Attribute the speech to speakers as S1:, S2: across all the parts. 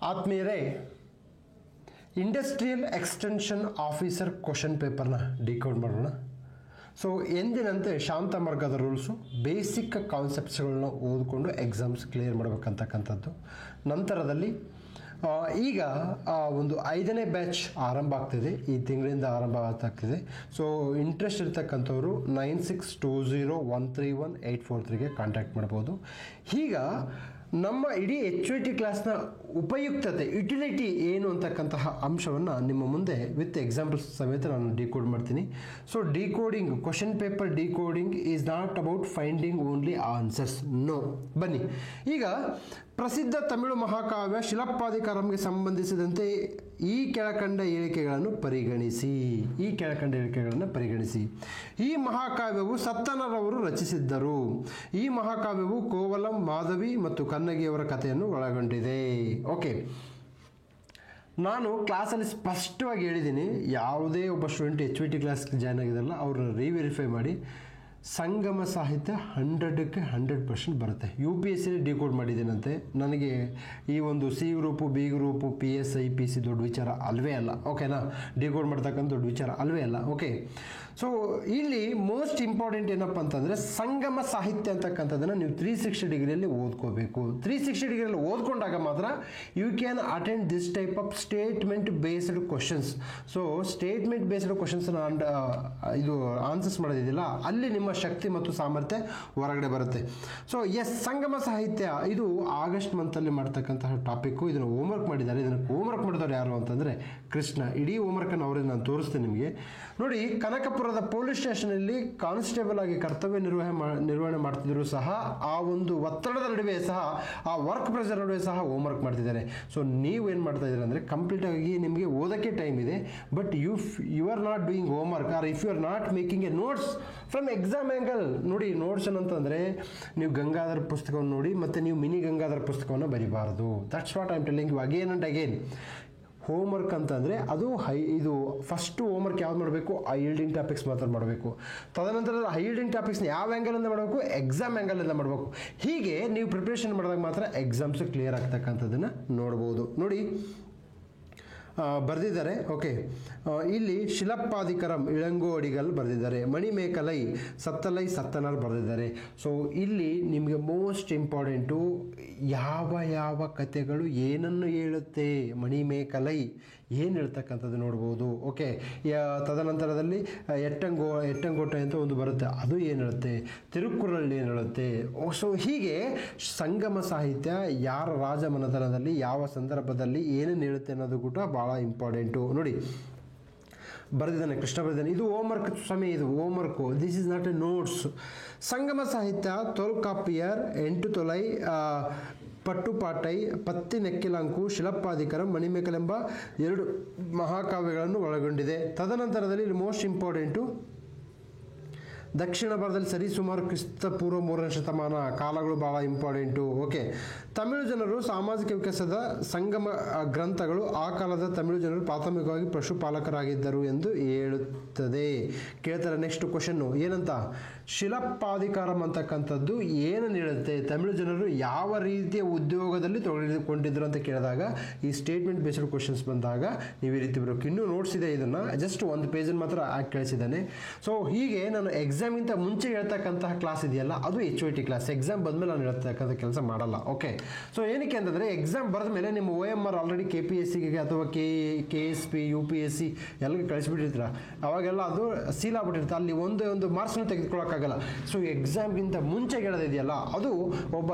S1: ಆತ್ಮೀಯರೇ, industrial extension officer question ಪೇಪರ್ನ decode ಮಾಡೋಣ. ಸೊ ಎಂದಿನಂತೆ ಶಾಂತ ಮಾರ್ಗದ ರೂಲ್ಸು, ಬೇಸಿಕ್ ಕಾನ್ಸೆಪ್ಟ್ಸ್ಗಳನ್ನ ಓದಿಕೊಂಡು ಎಕ್ಸಾಮ್ಸ್ ಕ್ಲಿಯರ್ ಮಾಡಬೇಕಂತಕ್ಕಂಥದ್ದು. ನಂತರದಲ್ಲಿ ಈಗ ಒಂದು 5ನೇ ಬ್ಯಾಚ್ ಆರಂಭ ಆಗ್ತಿದೆ, ಈ ತಿಂಗಳಿಂದ ಆರಂಭ ಆಗ್ತಾಗ್ತಿದೆ. ಸೊ ಇಂಟ್ರೆಸ್ಟ್ ಇರ್ತಕ್ಕಂಥವ್ರು 9620131843ಗೆ ಕಾಂಟ್ಯಾಕ್ಟ್ ಮಾಡ್ಬೋದು. ಈಗ ನಮ್ಮ ಇಡೀ HYT ಕ್ಲಾಸ್ನ ಉಪಯುಕ್ತತೆ, ಯುಟಿಲಿಟಿ ಏನು ಅಂತಕ್ಕಂತಹ ಅಂಶವನ್ನು ನಿಮ್ಮ ಮುಂದೆ ವಿತ್ ಎಕ್ಸಾಂಪಲ್ಸ್ ಸಮೇತ ನಾನು ಡಿಕೋಡ್ ಮಾಡ್ತೀನಿ. So decoding, question paper decoding is not about finding only answers, no. ಬನ್ನಿ, ಈಗ ಪ್ರಸಿದ್ಧ ತಮಿಳು ಮಹಾಕಾವ್ಯ ಶಿಲಪ್ಪಾದಿಕಾರಂಗೆ ಸಂಬಂಧಿಸಿದಂತೆ ಈ ಕೆಳಕಂಡ ಹೇಳಿಕೆಗಳನ್ನು ಪರಿಗಣಿಸಿ. ಈ ಮಹಾಕಾವ್ಯವು ಸತ್ತನರವರು ರಚಿಸಿದ್ದರು. ಈ ಮಹಾಕಾವ್ಯವು ಕೋವಲಂ, ಮಾಧವಿ ಮತ್ತು ಕನ್ನಗಿಯವರ ಕಥೆಯನ್ನು ಒಳಗೊಂಡಿದೆ. ಓಕೆ, ನಾನು ಕ್ಲಾಸಲ್ಲಿ ಸ್ಪಷ್ಟವಾಗಿ ಹೇಳಿದ್ದೀನಿ, ಯಾವುದೇ ಒಬ್ಬ ಸ್ಟೂಡೆಂಟ್ HYT ಕ್ಲಾಸ್ಗೆ ಜಾಯ್ನ್ ಆಗಿದಾರಲ್ಲ ಅವ್ರನ್ನ ರೀವೆರಿಫೈ ಮಾಡಿ. ಸಂಗಮ ಸಾಹಿತ್ಯ 100ಕ್ಕೆ 100% ಬರುತ್ತೆ. UPSC ಡಿಕೋಡ್ ಮಾಡಿದ್ದೀನಂತೆ. ನನಗೆ ಈ ಒಂದು C group, B group, PSI PC ದೊಡ್ಡ ವಿಚಾರ ಅಲ್ವೇ ಅಲ್ಲ. ಓಕೆನಾ, ಡಿಕೋಡ್ ಮಾಡ್ತಕ್ಕಂಥ ದೊಡ್ಡ ವಿಚಾರ ಅಲ್ವೇ ಅಲ್ಲ. ಓಕೆ, ಸೊ ಇಲ್ಲಿ ಮೋಸ್ಟ್ ಇಂಪಾರ್ಟೆಂಟ್ ಏನಪ್ಪ ಅಂತಂದರೆ ಸಂಗಮ ಸಾಹಿತ್ಯ ಅಂತಕ್ಕಂಥದ್ದನ್ನು ನೀವು 360 ಡಿಗ್ರಿಯಲ್ಲಿ ಓದ್ಕೋಬೇಕು. 360 ಡಿಗ್ರಿಯಲ್ಲಿ ಓದ್ಕೊಂಡಾಗ ಮಾತ್ರ you can attend this type of statement based questions. So statement based ಕ್ವಶನ್ಸ್ನ ಇದು ಆನ್ಸರ್ಸ್ ಮಾಡೋದಿದೆಯಲ್ಲ, ಅಲ್ಲಿ ನಿಮ್ಮ ಶಕ್ತಿ ಮತ್ತು ಸಾಮರ್ಥ್ಯ ಹೊರಗಡೆ ಬರುತ್ತೆ. ಸೊ ಎಸ್, ಸಂಗಮ ಸಾಹಿತ್ಯ ಇದು ಆಗಸ್ಟ್ ಮಂತಲ್ಲಿ ಮಾಡ್ತಕ್ಕಂತಹ ಟಾಪಿಕ್ಕು. ಇದನ್ನು ಹೋಮ್ವರ್ಕ್ ಮಾಡಿದ್ದಾರೆ. ಇದನ್ನು ಹೋಮ್ವರ್ಕ್ ಮಾಡಿದವರು ಯಾರು ಅಂತಂದರೆ ಕೃಷ್ಣ. ಇಡೀ ಹೋಮ್ವರ್ಕನ್ನು ಅವರೇ ನಾನು ತೋರಿಸ್ತೀನಿ ನಿಮಗೆ. ನೋಡಿ, ಕನಕಪುರದ ಪೊಲೀಸ್ ಸ್ಟೇಷನಲ್ಲಿ ಕಾನ್ಸ್ಟೇಬಲ್ ಆಗಿ ಕರ್ತವ್ಯ ನಿರ್ವಹಣೆ ಮಾಡ್ತಿದ್ರು ಸಹ ಆ ಒಂದು ಒತ್ತಡದ ನಡುವೆ ಸಹ, ಆ ವರ್ಕ್ ಪ್ರೆಷರ್ ನಡುವೆ ಸಹ ಹೋಮ್ವರ್ಕ್ ಮಾಡ್ತಿದ್ದಾರೆ. ಸೊ ನೀವು ಏನು ಮಾಡ್ತಾ ಇದ್ದೀರಾ ಅಂದರೆ ಕಂಪ್ಲೀಟ್ ಆಗಿ ನಿಮಗೆ ಓದೋಕ್ಕೆ ಟೈಮ್ ಇದೆ, but you are not doing homework, or if you are not making a notes from exam angle. ನೋಡಿ, ನೋಟ್ಸ್ ಏನಂತಂದರೆ ನೀವು ಗಂಗಾಧರ ಪುಸ್ತಕವನ್ನು ನೋಡಿ ಮತ್ತು ನೀವು ಮಿನಿ ಗಂಗಾಧರ ಪುಸ್ತಕವನ್ನು ಬರಿಬಾರ್ದು. That's what I am telling you again and again. Homework ಅಂತಂದರೆ ಅದು ಇದು ಫಸ್ಟು ಹೋಮ್ವರ್ಕ್ ಯಾವ್ದು ಮಾಡಬೇಕು, ಆ ಈಲ್ಡಿಂಗ್ ಟಾಪಿಕ್ಸ್ ಮಾತ್ರ ಮಾಡಬೇಕು. ತದನಂತರ ಆ ಈಲ್ಡಿಂಗ್ ಟಾಪಿಕ್ಸ್ನ ಯಾವ ಆ್ಯಂಗಲಿಂದ ಮಾಡಬೇಕು, ಎಕ್ಸಾಮ್ ಆ್ಯಂಗಲಿಂದ ಮಾಡಬೇಕು. ಹೀಗೆ ನೀವು ಪ್ರಿಪ್ರೇಷನ್ ಮಾಡಿದಾಗ ಮಾತ್ರ ಎಕ್ಸಾಮ್ಸ್ ಕ್ಲಿಯರ್ ಆಗ್ತಕ್ಕಂಥದ್ದನ್ನು ನೋಡ್ಬೋದು. ನೋಡಿ, ಬರೆದಿದ್ದಾರೆ. ಓಕೆ, ಇಲ್ಲಿ ಶಿಲಪ್ಪಾದಿಕರಂ ಇಳಂಗೋ ಅಡಿಗಲ್ ಬರೆದಿದ್ದಾರೆ. ಮಣಿಮೇಕಲೈ ಸತ್ತಲೈ ಸತ್ತನರ್ ಬರೆದಿದ್ದಾರೆ. ಸೊ ಇಲ್ಲಿ ನಿಮಗೆ ಮೋಸ್ಟ್ ಇಂಪಾರ್ಟೆಂಟು ಯಾವ ಕಥೆಗಳು ಏನನ್ನು ಹೇಳುತ್ತೆ, ಮಣಿಮೇಕಲೈ ಏನು ಹೇಳ್ತಕ್ಕಂಥದ್ದು ನೋಡ್ಬೋದು. ಓಕೆ, ತದನಂತರದಲ್ಲಿ ಎಟ್ಟಂಗೋಟೆ ಅಂತ ಒಂದು ಬರುತ್ತೆ, ಅದು ಏನು ಹೇಳುತ್ತೆ, ತಿರುಕ್ಕುರಳ್ ಏನು ಹೇಳುತ್ತೆ. ಸೊ ಹೀಗೆ ಸಂಗಮ ಸಾಹಿತ್ಯ ಯಾರ ರಾಜಮನೆತನದಲ್ಲಿ ಯಾವ ಸಂದರ್ಭದಲ್ಲಿ ಏನೇನು ಹೇಳುತ್ತೆ ಅನ್ನೋದು ಕೂಡ ಭಾಳ ಇಂಪಾರ್ಟೆಂಟು. ನೋಡಿ, ಬರೆದಿದ್ದಾನೆ, ಕೃಷ್ಣ ಬರೆದಿದ್ದಾನೆ. ಇದು ಹೋಮ್ವರ್ಕ್ ಸಮಯ, ಇದು homework, this is not a notes. Sangam ಸಾಹಿತ್ಯ ತೊಲ್ಕಾಪಿಯರ್, 8 ತೊಲೈ, ಪಟ್ಟುಪಾಟೈ, ಪತ್ತಿ ನೆಕ್ಕಿಲಂಕು, ಶಿಲಪ್ಪಾದಿಕರಂ, ಮಣಿಮೇಕಲೆಂಬ 2 ಮಹಾಕಾವ್ಯಗಳನ್ನು ಒಳಗೊಂಡಿದೆ. ತದನಂತರದಲ್ಲಿ ಇಲ್ಲಿ ಮೋಸ್ಟ್ ಇಂಪಾರ್ಟೆಂಟು ದಕ್ಷಿಣ ಭಾರತದಲ್ಲಿ ಸರಿಸುಮಾರು ಕ್ರಿಸ್ತ ಪೂರ್ವ 3ನೇ ಶತಮಾನ ಕಾಲಗಳು ಭಾಳ ಇಂಪಾರ್ಟೆಂಟು. ಓಕೆ, ತಮಿಳು ಜನರು ಸಾಮಾಜಿಕ ವಿಕಾಸದ ಸಂಗಮ ಗ್ರಂಥಗಳು ಆ ಕಾಲದ ತಮಿಳು ಜನರು ಪ್ರಾಥಮಿಕವಾಗಿ ಪಶುಪಾಲಕರಾಗಿದ್ದರು ಎಂದು ಹೇಳುತ್ತದೆ. ಕೇಳ್ತಾರೆ ನೆಕ್ಸ್ಟ್ ಕ್ವಶನ್ನು ಏನಂತ, ಶಿಲಪ್ಪಾದಿಕಾರಂ ಅಂತಕ್ಕಂಥದ್ದು ಏನನ್ನು ಹೇಳುತ್ತೆ, ತಮಿಳು ಜನರು ಯಾವ ರೀತಿಯ ಉದ್ಯೋಗದಲ್ಲಿ ತೊಡಗಿಕೊಂಡಿದ್ರು ಅಂತ ಕೇಳಿದಾಗ ಈ ಸ್ಟೇಟ್ಮೆಂಟ್ ಬೇಸ್ಡ್ ಕ್ವಶನ್ಸ್ ಬಂದಾಗ ನೀವು ಈ ರೀತಿ ಬರಬೇಕು. ಇನ್ನೂ ನೋಟ್ಸ್ ಇದೆ, ಇದನ್ನು ಜಸ್ಟ್ ಒಂದು ಪೇಜನ್ನು ಮಾತ್ರ ಹಾಕಿ ಕಳಿಸಿದ್ದಾನೆ. ಸೊ ಹೀಗೆ ನಾನು ಎಕ್ಸಾಮ್ಗಿಂತ ಮುಂಚೆ ಹೇಳ್ತಕ್ಕಂತಹ ಕ್ಲಾಸ್ ಇದೆಯಲ್ಲ, ಅದು HYT ಕ್ಲಾಸ್. ಎಕ್ಸಾಮ್ ಬಂದಮೇಲೆ ನಾನು ಹೇಳ್ತಕ್ಕಂಥ ಕೆಲಸ ಮಾಡಲ್ಲ. ಓಕೆ, ಸೊ ಏನಕ್ಕೆ ಅಂತಂದರೆ ಎಕ್ಸಾಮ್ ಬರೆದ ಮೇಲೆ ನಿಮ್ಮ OMR ಆಲ್ರೆಡಿ KPSCಗೆ ಅಥವಾ KSP UPSC ಎಲ್ಲರಿಗೂ ಕಳಿಸ್ಬಿಟ್ಟಿರ್ತೀರ, ಅವಾಗೆಲ್ಲ ಅದು ಸೀಲ್ ಆಗ್ಬಿಟ್ಟಿರುತ್ತೆ, ಅಲ್ಲಿ ಒಂದು ಮಾರ್ಕ್ಸ್ನ ತೆಗೆದುಕೊಳ್ಳೋಕ್ಕಾಗಲ್ಲ. ಸೊ ಎಕ್ಸಾಮ್ಗಿಂತ ಮುಂಚೆ ಹೇಳೋದಿದೆಯಲ್ಲ, ಅದು ಒಬ್ಬ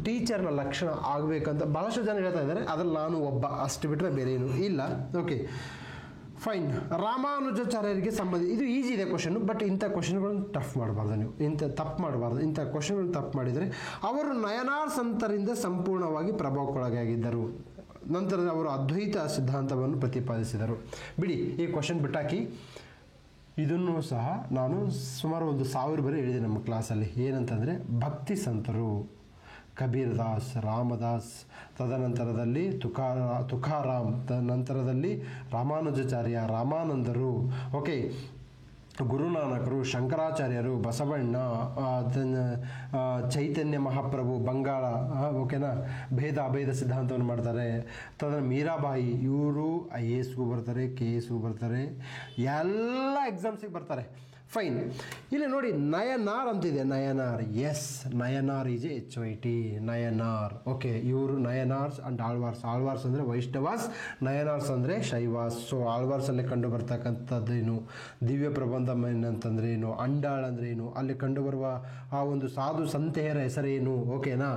S1: ಟೀಚರ್ನ ಲಕ್ಷಣ ಆಗಬೇಕಂತ ಭಾಳಷ್ಟು ಜನ ಹೇಳ್ತಾ ಇದ್ದಾರೆ. ಅದ್ರಲ್ಲಿ ನಾನು ಒಬ್ಬ, ಅಷ್ಟು ಬಿಟ್ಟರೆ ಬೇರೆ ಏನು ಇಲ್ಲ. Okay, fine. ರಾಮಾನುಜಾಚಾರ್ಯರಿಗೆ ಇದು ಈಸಿ ಇದೆ ಕ್ವಶನ್, ಬಟ್ ಇಂಥ ಕ್ವಶನ್ಗಳನ್ನು ಟಫ್ ಮಾಡಬಾರ್ದು ನೀವು, ತಪ್ಪು ಮಾಡಬಾರ್ದು. ಇಂಥ ಕ್ವಶನ್ಗಳನ್ನು ತಪ್ಪು ಮಾಡಿದರೆ ಅವರು ನಯನಾರ್ ಸಂತರಿಂದ ಸಂಪೂರ್ಣವಾಗಿ ಪ್ರಭಾವಕ್ಕೊಳಗಾಗಿದ್ದರು. ನಂತರ ಅವರು ಅದ್ವೈತ ಸಿದ್ಧಾಂತವನ್ನು ಪ್ರತಿಪಾದಿಸಿದರು. ಬಿಡಿ, ಈ ಕ್ವಶನ್ ಬಿಟ್ಟಾಕಿ. ಇದನ್ನು ಸಹ ನಾನು ಸುಮಾರು 1000 ಬಾರಿ ಹೇಳಿದೆ ನಮ್ಮ ಕ್ಲಾಸಲ್ಲಿ. ಏನಂತಂದರೆ ಭಕ್ತಿ ಸಂತರು ಕಬೀರ್ ದಾಸ್, ರಾಮದಾಸ್, ತದನಂತರದಲ್ಲಿ ತುಕಾರಾಮ್, ನಂತರದಲ್ಲಿ ರಾಮಾನುಜಾಚಾರ್ಯ, ರಾಮಾನಂದರು. ಓಕೆ, ಗುರುನಾನಕರು, ಶಂಕರಾಚಾರ್ಯರು, ಬಸವಣ್ಣ, ಚೈತನ್ಯ ಮಹಾಪ್ರಭು ಬಂಗಾಳ, ಓಕೆನಾ, ಭೇದ ಅಭೇದ ಸಿದ್ಧಾಂತವನ್ನು ಮಾಡ್ತಾರೆ. ಮೀರಾಬಾಯಿ, ಇವರು IASಗೂ ಬರ್ತಾರೆ, KSಗೂ ಬರ್ತಾರೆ, ಎಲ್ಲ ಎಕ್ಸಾಮ್ಸಿಗೆ ಬರ್ತಾರೆ. ಫೈನ್. ಇಲ್ಲಿ ನೋಡಿ ನಯನಾರ್ ಅಂತಿದೆ. ನಯನಾರ್, ಎಸ್, ನಯನಾರ್ ಈಸ್ HYT, ನಯನಾರ್. ಓಕೆ, ಇವರು ನಯನಾರ್ಸ್ ಅಂಡ್ ಆಳ್ವಾರ್ಸ್. ಆಳ್ವಾರ್ಸ್ ಅಂದರೆ ವೈಷ್ಣವಾಸ್, ನಯನಾರ್ಸ್ ಅಂದರೆ ಶೈವಾಸ್. ಸೊ ಆಳ್ವಾರ್ಸಲ್ಲಿ ಕಂಡು ಬರ್ತಕ್ಕಂಥದ್ದೇನು, ದಿವ್ಯ ಪ್ರಬಂಧಂ ಏನಂತಂದ್ರೆ ಏನು, ಅಂಡಾಳ್ ಅಂದರೆ ಏನು, ಅಲ್ಲಿ ಕಂಡುಬರುವ ಆ ಒಂದು ಸಾಧು ಸಂತೆಯರ ಹೆಸರೇನು, ಓಕೆನಾ,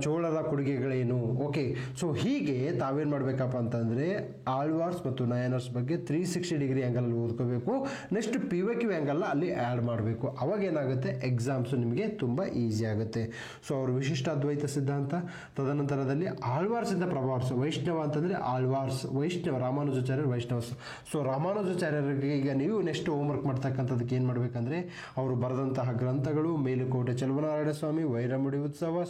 S1: ಚೋಳರ ಕೊಡುಗೆಗಳೇನು. ಓಕೆ, ಸೊ ಹೀಗೆ ತಾವೇನು ಮಾಡಬೇಕಪ್ಪ ಅಂತಂದರೆ ಆಳ್ವಾರ್ಸ್ ಮತ್ತು ನಯನಾರ್ಸ್ ಬಗ್ಗೆ 360 ಡಿಗ್ರಿ ಆ್ಯಂಗಲಲ್ಲಿ ಓದ್ಕೋಬೇಕು. ನೆಕ್ಸ್ಟ್ PYQ ಆ್ಯಂಗಲ್ ಅಲ್ಲಿ ಆ್ಯಡ್ ಮಾಡಬೇಕು. ಅವಾಗ ಏನಾಗುತ್ತೆ, ಎಕ್ಸಾಮ್ಸು ನಿಮಗೆ ತುಂಬ ಈಸಿ ಆಗುತ್ತೆ. ಸೊ ಅವರು ವಿಶಿಷ್ಟ ಅದ್ವೈತ ಸಿದ್ಧಾಂತ, ತದನಂತರದಲ್ಲಿ ಆಳ್ವಾರ್ಸಿಂದ ಪ್ರಭಾವಿಸ. ವೈಷ್ಣವ ಅಂತಂದರೆ ಆಳ್ವಾರ್ಸ್, ವೈಷ್ಣವ, ರಾಮಾನುಜಾಚಾರ್ಯರು ವೈಷ್ಣವಸ್. ಸೊ ರಾಮಾನುಜಾಚಾರ್ಯರಿಗೆ ಈಗ ನೀವು ನೆಕ್ಸ್ಟ್ ಹೋಮ್ವರ್ಕ್ ಮಾಡ್ತಕ್ಕಂಥದ್ದಕ್ಕೆ ಏನು ಮಾಡಬೇಕಂದ್ರೆ ಅವರು ಬರೆದಂತಹ ಗ್ರಂಥಗಳು ಮೇಲುಕೋಟೆ ಚೆಲುವನಾರಾಯಣ ಸ್ವಾಮಿ, ವೈರಮುಡಿ ಉತ್ಸವ,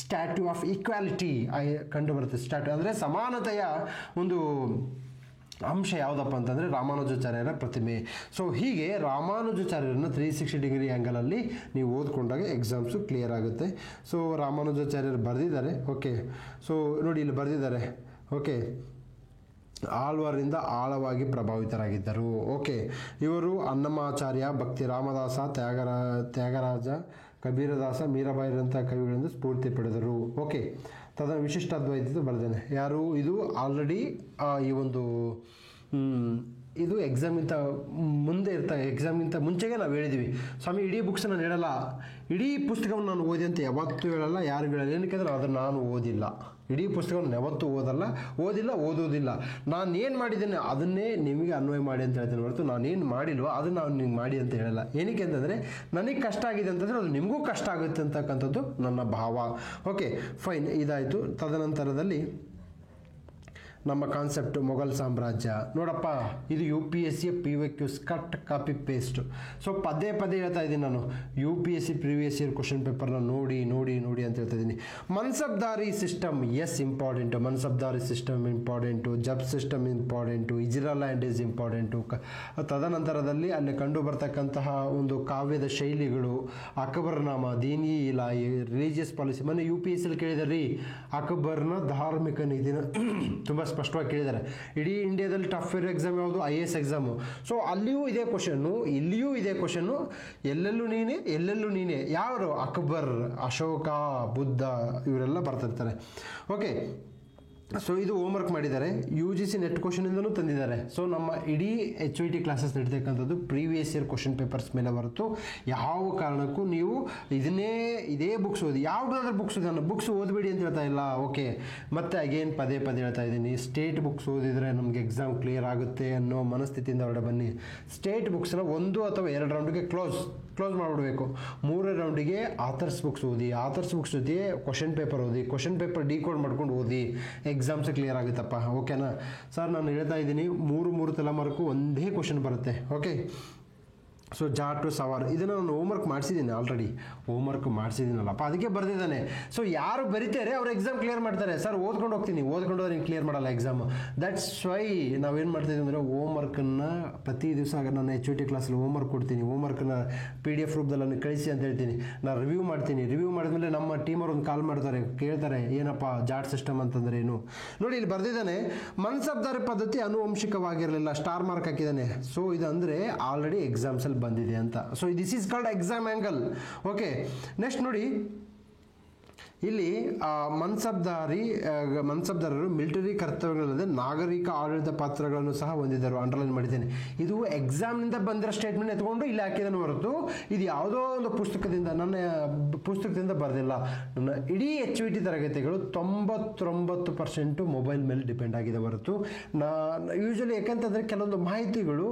S1: ಸ್ಟ್ಯಾಟ್ಯೂ ಆಫ್ ಈಕ್ವಾಲಿಟಿ ಕಂಡು ಬರುತ್ತೆ. ಸ್ಟ್ಯಾಟ್ಯೂ ಅಂದರೆ ಸಮಾನತೆಯ ಒಂದು ಅಂಶ ಯಾವುದಪ್ಪ ಅಂತಂದರೆ ರಾಮಾನುಜಾಚಾರ್ಯರ ಪ್ರತಿಮೆ. ಸೊ ಹೀಗೆ ರಾಮಾನುಜಾಚಾರ್ಯರನ್ನ 360 ಡಿಗ್ರಿ ಆ್ಯಂಗಲಲ್ಲಿ ನೀವು ಓದ್ಕೊಂಡಾಗ ಎಕ್ಸಾಮ್ಸು ಕ್ಲಿಯರ್ ಆಗುತ್ತೆ. ಸೊ ರಾಮಾನುಜಾಚಾರ್ಯರು ಬರೆದಿದ್ದಾರೆ. ಓಕೆ, ಸೊ ನೋಡಿ ಇಲ್ಲಿ ಬರೆದಿದ್ದಾರೆ. ಓಕೆ, ಆಳ್ವಾರಿಂದ ಆಳವಾಗಿ ಪ್ರಭಾವಿತರಾಗಿದ್ದರು. ಓಕೆ, ಇವರು ಅನ್ನಮಾಚಾರ್ಯ, ಭಕ್ತಿ ರಾಮದಾಸ, ತ್ಯಾಗರಾಜ, ಕಬೀರದಾಸ, ಮೀರಾಬಾಯಿರಂಥ ಕವಿಗಳಿಂದ ಸ್ಫೂರ್ತಿ ಪಡೆದರು. ಓಕೆ, ವಿಶಿಷ್ಟ ಅದ್ವೈತ ಬರೆದೇನೆ. ಯಾರು ಇದು ಆಲ್ರೆಡಿ ಈ ಒಂದು ಇದು ಎಕ್ಸಾಮಿಂತ ಮುಂದೆ ಎಕ್ಸಾಮಿಂತ ಮುಂಚೆಗೆ ನಾವು ಹೇಳಿದ್ದೀವಿ, ಸ್ವಾಮಿ ಇಡೀ ಬುಕ್ಸ್ ನಾನು ಹೇಳಲ್ಲ, ಇಡೀ ಪುಸ್ತಕವನ್ನು ನಾನು ಓದಿ ಅಂತ ಯಾವತ್ತೂ ಹೇಳಲ್ಲ, ಯಾರು ಹೇಳಲ್ಲ. ಏನಕ್ಕೆ ಅಂದರೆ ಅದನ್ನು ನಾನು ಓದಿಲ್ಲ, ಇಡೀ ಪುಸ್ತಕವನ್ನು ಯಾವತ್ತೂ ಓದೋದಿಲ್ಲ. ನಾನು ಏನು ಮಾಡಿದ್ದೇನೆ ಅದನ್ನೇ ನಿಮಗೆ ಅನ್ವಯ ಮಾಡಿ ಅಂತ ಹೇಳ್ತೇನೆ ಹೊರತು ನಾನೇನು ಮಾಡಿಲ್ವೋ ಅದನ್ನು ನಾನು ನಿಮ್ಗೆ ಮಾಡಿ ಅಂತ ಹೇಳಲ್ಲ. ಏನಕ್ಕೆ ಅಂತಂದರೆ ನನಗೆ ಕಷ್ಟ ಆಗಿದೆ ಅಂತಂದರೆ ಅದು ನಿಮಗೂ ಕಷ್ಟ ಆಗುತ್ತೆ ಅಂತಕ್ಕಂಥದ್ದು ನನ್ನ ಭಾವ. ಓಕೆ, ಫೈನ್, ಇದಾಯಿತು. ತದನಂತರದಲ್ಲಿ ನಮ್ಮ ಕಾನ್ಸೆಪ್ಟ್ ಮೊಘಲ್ ಸಾಮ್ರಾಜ್ಯ. ನೋಡಪ್ಪ, ಇದು UPSC PYQ cut copy paste. So ಪದೇ ಹೇಳ್ತಾ ಇದ್ದೀನಿ ನಾನು, UPSC ಪ್ರೀವಿಯಸ್ ಇಯರ್ ಕ್ವಶನ್ ಪೇಪರ್ನ ನೋಡಿ ಅಂತ ಹೇಳ್ತಾ ಇದ್ದೀನಿ. Mansabdari system, yes, important. Mansabdari system important, Zabt system important, Ijara land is important. ತದನಂತರದಲ್ಲಿ ಅಲ್ಲಿ ಕಂಡು ಬರ್ತಕ್ಕಂತಹ ಒಂದು ಕಾವ್ಯದ ಶೈಲಿಗಳು, ಅಕ್ಬರ್ನಾಮ, ದೀನಿ ಇಲಾಯಿ, ರಿಲಿಜಿಯಸ್ ಪಾಲಿಸಿ. ಮೊನ್ನೆ UPSC ಕೇಳಿದಾರೆ ರೀ, ಅಕ್ಬರ್ನ ಧಾರ್ಮಿಕ ನೀತಿನ ತುಂಬ ಸ್ಪಷ್ಟವಾಗಿ ಕೇಳಿದ್ದಾರೆ. ಇಡೀ ಇಂಡಿಯಾದಲ್ಲಿ ಟಫ್ ಎಕ್ಸಾಮ್ ಯಾವುದು, IAS ಎಕ್ಸಾಮು. ಸೊ ಅಲ್ಲಿಯೂ ಇದೇ ಕ್ವಶನ್ನು, ಇಲ್ಲಿಯೂ ಇದೇ ಕ್ವಶನ್ನು. ಎಲ್ಲೆಲ್ಲೂ ನೀನೇ. ಯಾರು? ಅಕ್ಬರ್, ಅಶೋಕ, ಬುದ್ಧ, ಇವರೆಲ್ಲ ಬರ್ತಿರ್ತಾರೆ. ಓಕೆ, ಸೊ ಇದು ಹೋಮ್ವರ್ಕ್ ಮಾಡಿದ್ದಾರೆ. UGC ನೆಟ್ ಕ್ವಶನಿಂದನೂ ತಂದಿದ್ದಾರೆ. ಸೊ ನಮ್ಮ ಇಡೀ HYT ಕ್ಲಾಸಸ್ ನಡೀತಕ್ಕಂಥದ್ದು ಪ್ರೀವಿಯಸ್ ಇಯರ್ ಕ್ವಶನ್ ಪೇಪರ್ಸ್ ಮೇಲೆ ಹೊರತು ಯಾವ ಕಾರಣಕ್ಕೂ ನೀವು ಇದೇ ಬುಕ್ಸ್ ಓದಿ, ಯಾವುದಾದ್ರೂ ಬುಕ್ಸ್ ಓದಬೇಡಿ ಅಂತ ಹೇಳ್ತಾ ಇಲ್ಲ. ಓಕೆ, ಮತ್ತೆ ಅಗೇನ್ ಪದೇ ಹೇಳ್ತಾ ಇದ್ದೀನಿ, ಸ್ಟೇಟ್ ಬುಕ್ಸ್ ಓದಿದರೆ ನಮಗೆ ಎಕ್ಸಾಮ್ ಕ್ಲಿಯರ್ ಆಗುತ್ತೆ ಅನ್ನೋ ಮನಸ್ಥಿತಿಯಿಂದ ಹೊರಡೆ ಬನ್ನಿ. ಸ್ಟೇಟ್ ಬುಕ್ಸ್ನ 1 ಅಥವಾ 2 ರೌಂಡಿಗೆ ಕ್ಲೋಸ್ ಮಾಡಿಬಿಡಬೇಕು. 3ನೇ ರೌಂಡಿಗೆ ಆಥರ್ಸ್ ಬುಕ್ಸ್ ಓದಿ, ಆಥರ್ಸ್ ಬುಕ್ಸ್ ಜೊತೆ ಕ್ವಶನ್ ಪೇಪರ್ ಓದಿ, ಕ್ವಶನ್ ಪೇಪರ್ ಡಿಕೋಡ್ ಮಾಡ್ಕೊಂಡು ಓದಿ, ಎಕ್ಸಾಮ್ಸ್ ಕ್ಲಿಯರ್ ಆಗುತ್ತಪ್ಪ. ಓಕೆನಾ ಸರ್, ನಾನು ಹೇಳ್ತಾ ಇದ್ದೀನಿ, 3 ತಲೆಮಾರಕ್ಕೂ ಒಂದೇ ಕ್ವಶನ್ ಬರುತ್ತೆ. ಓಕೆ, ಸೊ ಜಾಟು ಸವಾರ್ ಇದನ್ನು ನಾನು ಹೋಮ್ವರ್ಕ್ ಮಾಡಿಸಿದ್ದೀನಲ್ಲಪ್ಪ, ಅದಕ್ಕೆ ಬರೆದಿದ್ದಾನೆ. ಸೊ ಯಾರು ಬರೀತಾರೆ ಅವ್ರು ಎಕ್ಸಾಮ್ ಕ್ಲಿಯರ್ ಮಾಡ್ತಾರೆ. ಸರ್ ಓದ್ಕೊಂಡು ಹೋಗ್ತೀನಿ, ಓದ್ಕೊಂಡು ಕ್ಲಿಯರ್ ಮಾಡಲ್ಲ ಎಕ್ಸಾಮ್. ದಟ್ಸ್ ವೈ ನಾವೇನು ಮಾಡ್ತಿದ್ದೀವಿ ಅಂದರೆ ಹೋಮ್ವರ್ಕನ್ನು ಪ್ರತಿ ದಿವಸ ನನ್ನ HYT ಕ್ಲಾಸಲ್ಲಿ ಹೋಮ್ವರ್ಕ್ ಕೊಡ್ತೀನಿ. ಹೋಮ್ವರ್ಕನ್ನು PDF ರೂಪದಲ್ಲಿ ನಾನು ಕಳಿಸಿ ಅಂತ ಹೇಳ್ತೀನಿ. ನಾನು ರಿವ್ಯೂ ಮಾಡ್ತೀನಿ. ರಿವ್ಯೂ ಮಾಡಿದ್ಮೇಲೆ ನಮ್ಮ ಟೀಮವ್ರು ಒಂದು ಕಾಲ್ ಮಾಡ್ತಾರೆ, ಕೇಳ್ತಾರೆ ಏನಪ್ಪ ಜಾಟ್ ಸಿಸ್ಟಮ್ ಅಂತಂದರೆ ಏನು. ನೋಡಿ ಇಲ್ಲಿ ಬರೆದಿದ್ದಾನೆ, ಮನ್ಸಬ್ದಾರಿ ಪದ್ಧತಿ ಆನುವಂಶಿಕವಾಗಿರಲಿಲ್ಲ, ಸ್ಟಾರ್ ಮಾರ್ಕ್ ಹಾಕಿದ್ದಾನೆ. ಸೊ ಇದು ಅಂದರೆ ಆಲ್ರೆಡಿ ಎಕ್ಸಾಮ್ಸಲ್ಲಿ ಬಂದಿದೆ ಅಂತ. So this is called exam angle. Okay, next ನೋಡಿ ಇಲ್ಲಿ ಮನ್ಸಬ್ದಾರರು ಮಿಲಿಟರಿ ಕರ್ತವ್ಯಗಳಲ್ಲದೆ ನಾಗರಿಕ ಆಡಳಿತ ಪಾತ್ರಗಳನ್ನು ಸಹ ಹೊಂದಿದ್ದರು. ಅಂಡರ್ಲೈನ್ ಮಾಡಿದ್ದೇನೆ. ಇದು ಎಕ್ಸಾಮ್ನಿಂದ ಬಂದಿರೋ ಸ್ಟೇಟ್ಮೆಂಟ್ ಎತ್ಕೊಂಡು ಇಲ್ಲಿ ಹಾಕಿದನು ಹೊರತು ಇದು ಯಾವುದೋ ಒಂದು ನನ್ನ ಪುಸ್ತಕದಿಂದ ಬರೆದಿಲ್ಲ. ನನ್ನ ಇಡೀ HYT ತರಗತಿಗಳು 99% ಮೊಬೈಲ್ ಮೇಲೆ ಡಿಪೆಂಡ್ ಆಗಿದೆ ಹೊರತು ಯೂಶಲಿ ಯಾಕಂತಂದರೆ ಕೆಲವೊಂದು ಮಾಹಿತಿಗಳು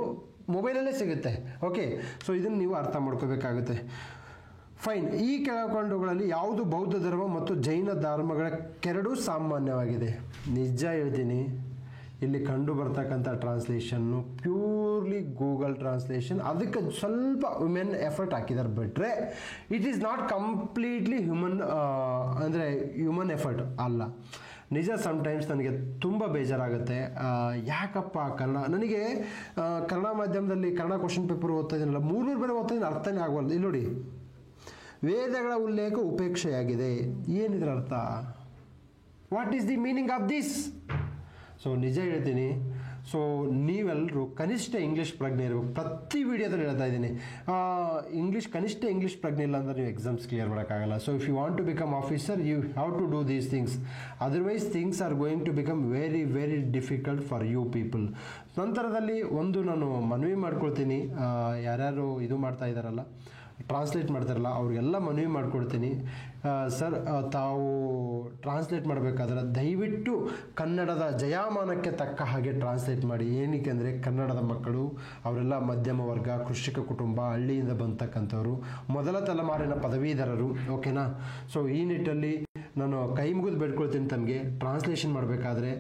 S1: ಮೊಬೈಲಲ್ಲೇ ಸಿಗುತ್ತೆ. ಓಕೆ, ಸೊ ಇದನ್ನು ನೀವು ಅರ್ಥ ಮಾಡ್ಕೋಬೇಕಾಗುತ್ತೆ. ಫೈನ್, ಈ ಕೆಳಕೊಂಡವುಗಳಲ್ಲಿ ಯಾವುದು ಬೌದ್ಧ ಧರ್ಮ ಮತ್ತು ಜೈನ ಧರ್ಮಗಳ ಕೆರಡು ಸಾಮಾನ್ಯವಾಗಿದೆ? ನಿಜ ಹೇಳ್ತೀನಿ, ಇಲ್ಲಿ ಕಂಡು ಬರ್ತಕ್ಕಂಥ ಟ್ರಾನ್ಸ್ಲೇಷನ್ನು ಪ್ಯೂರ್ಲಿ ಗೂಗಲ್ ಟ್ರಾನ್ಸ್ಲೇಷನ್. ಅದಕ್ಕೆ ಸ್ವಲ್ಪ ವುಮೆನ್ ಎಫರ್ಟ್ ಹಾಕಿದ್ದಾರೆ ಬಿಟ್ಟರೆ it is not completely human effort ಅಲ್ಲ. ನಿಜ ಸಮ್ಟೈಮ್ಸ್ ನನಗೆ ತುಂಬ ಬೇಜಾರಾಗುತ್ತೆ. ಯಾಕಪ್ಪ ಕನ್ನಡ ನನಗೆ ಕನ್ನಡ ಮಾಧ್ಯಮದಲ್ಲಿ ಕನ್ನಡ ಕ್ವಶನ್ ಪೇಪರ್ ಓದ್ತಾ ಇದ್ದೀನಲ್ಲ, 300 ಬೇರೆ ಓದ್ತಾ ಇದ್ದೀನಿ, ಅರ್ಥನೇ ಆಗಬಾರ್ದು. ಇಲ್ಲಿ ನೋಡಿ, ವೇದಗಳ ಉಲ್ಲೇಖ ಉಪೇಕ್ಷೆಯಾಗಿದೆ. ಏನಿದ್ರ ಅರ್ಥ? What is the meaning of this? So ನಿಜ ಹೇಳ್ತೀನಿ, ಸೊ ನೀವೆಲ್ಲರೂ ಕನಿಷ್ಠ ಇಂಗ್ಲೀಷ್ ಪ್ರಜ್ಞೆ ಇರಬೇಕು. ಪ್ರತಿ ವಿಡಿಯೋದಲ್ಲಿ ಹೇಳ್ತಾ ಇದ್ದೀನಿ, ಕನಿಷ್ಠ ಇಂಗ್ಲೀಷ್ ಪ್ರಜ್ಞೆ ಇಲ್ಲ ಅಂದರೆ ನೀವು ಎಕ್ಸಾಮ್ಸ್ ಕ್ಲಿಯರ್ ಮಾಡೋಕ್ಕಾಗಲ್ಲ. So if you want to become officer, you have to do these things, otherwise things are going to become very very difficult for you people. ನಂತರದಲ್ಲಿ ನಾನು ಮನವಿ ಮಾಡ್ಕೊಳ್ತೀನಿ, ಯಾರ್ಯಾರು ಇದು ಮಾಡ್ತಾ ಇದ್ದಾರಲ್ಲ, ಟ್ರಾನ್ಸ್ಲೇಟ್ ಮಾಡ್ತಾರಲ್ಲ, ಅವ್ರಿಗೆಲ್ಲ ಮನವಿ ಮಾಡ್ಕೊಡ್ತೀನಿ, ಸರ್ ತಾವು ಟ್ರಾನ್ಸ್ಲೇಟ್ ಮಾಡಬೇಕಾದ್ರೆ ದಯವಿಟ್ಟು ಕನ್ನಡದ ಜಯಾಮಾನಕ್ಕೆ ತಕ್ಕ ಹಾಗೆ ಟ್ರಾನ್ಸ್ಲೇಟ್ ಮಾಡಿ. ಏನಕ್ಕೆ ಅಂದರೆ ಕನ್ನಡದ ಮಕ್ಕಳು ಅವರೆಲ್ಲ ಮಧ್ಯಮ ವರ್ಗ, ಕೃಷಿಕ ಕುಟುಂಬ, ಹಳ್ಳಿಯಿಂದ ಬಂತಕ್ಕಂಥವ್ರು, ಮೊದಲ ತಲೆಮಾರಿನ ಪದವೀಧರರು. ಓಕೆನಾ? ಸೊ ಈ ನಿಟ್ಟಲ್ಲಿ ನಾನು ಕೈ ಮುಗಿದು ಬೇಡ್ಕೊಳ್ತೀನಿ ತಮಗೆ, ಟ್ರಾನ್ಸ್ಲೇಷನ್ ಮಾಡಬೇಕಾದ್ರೆ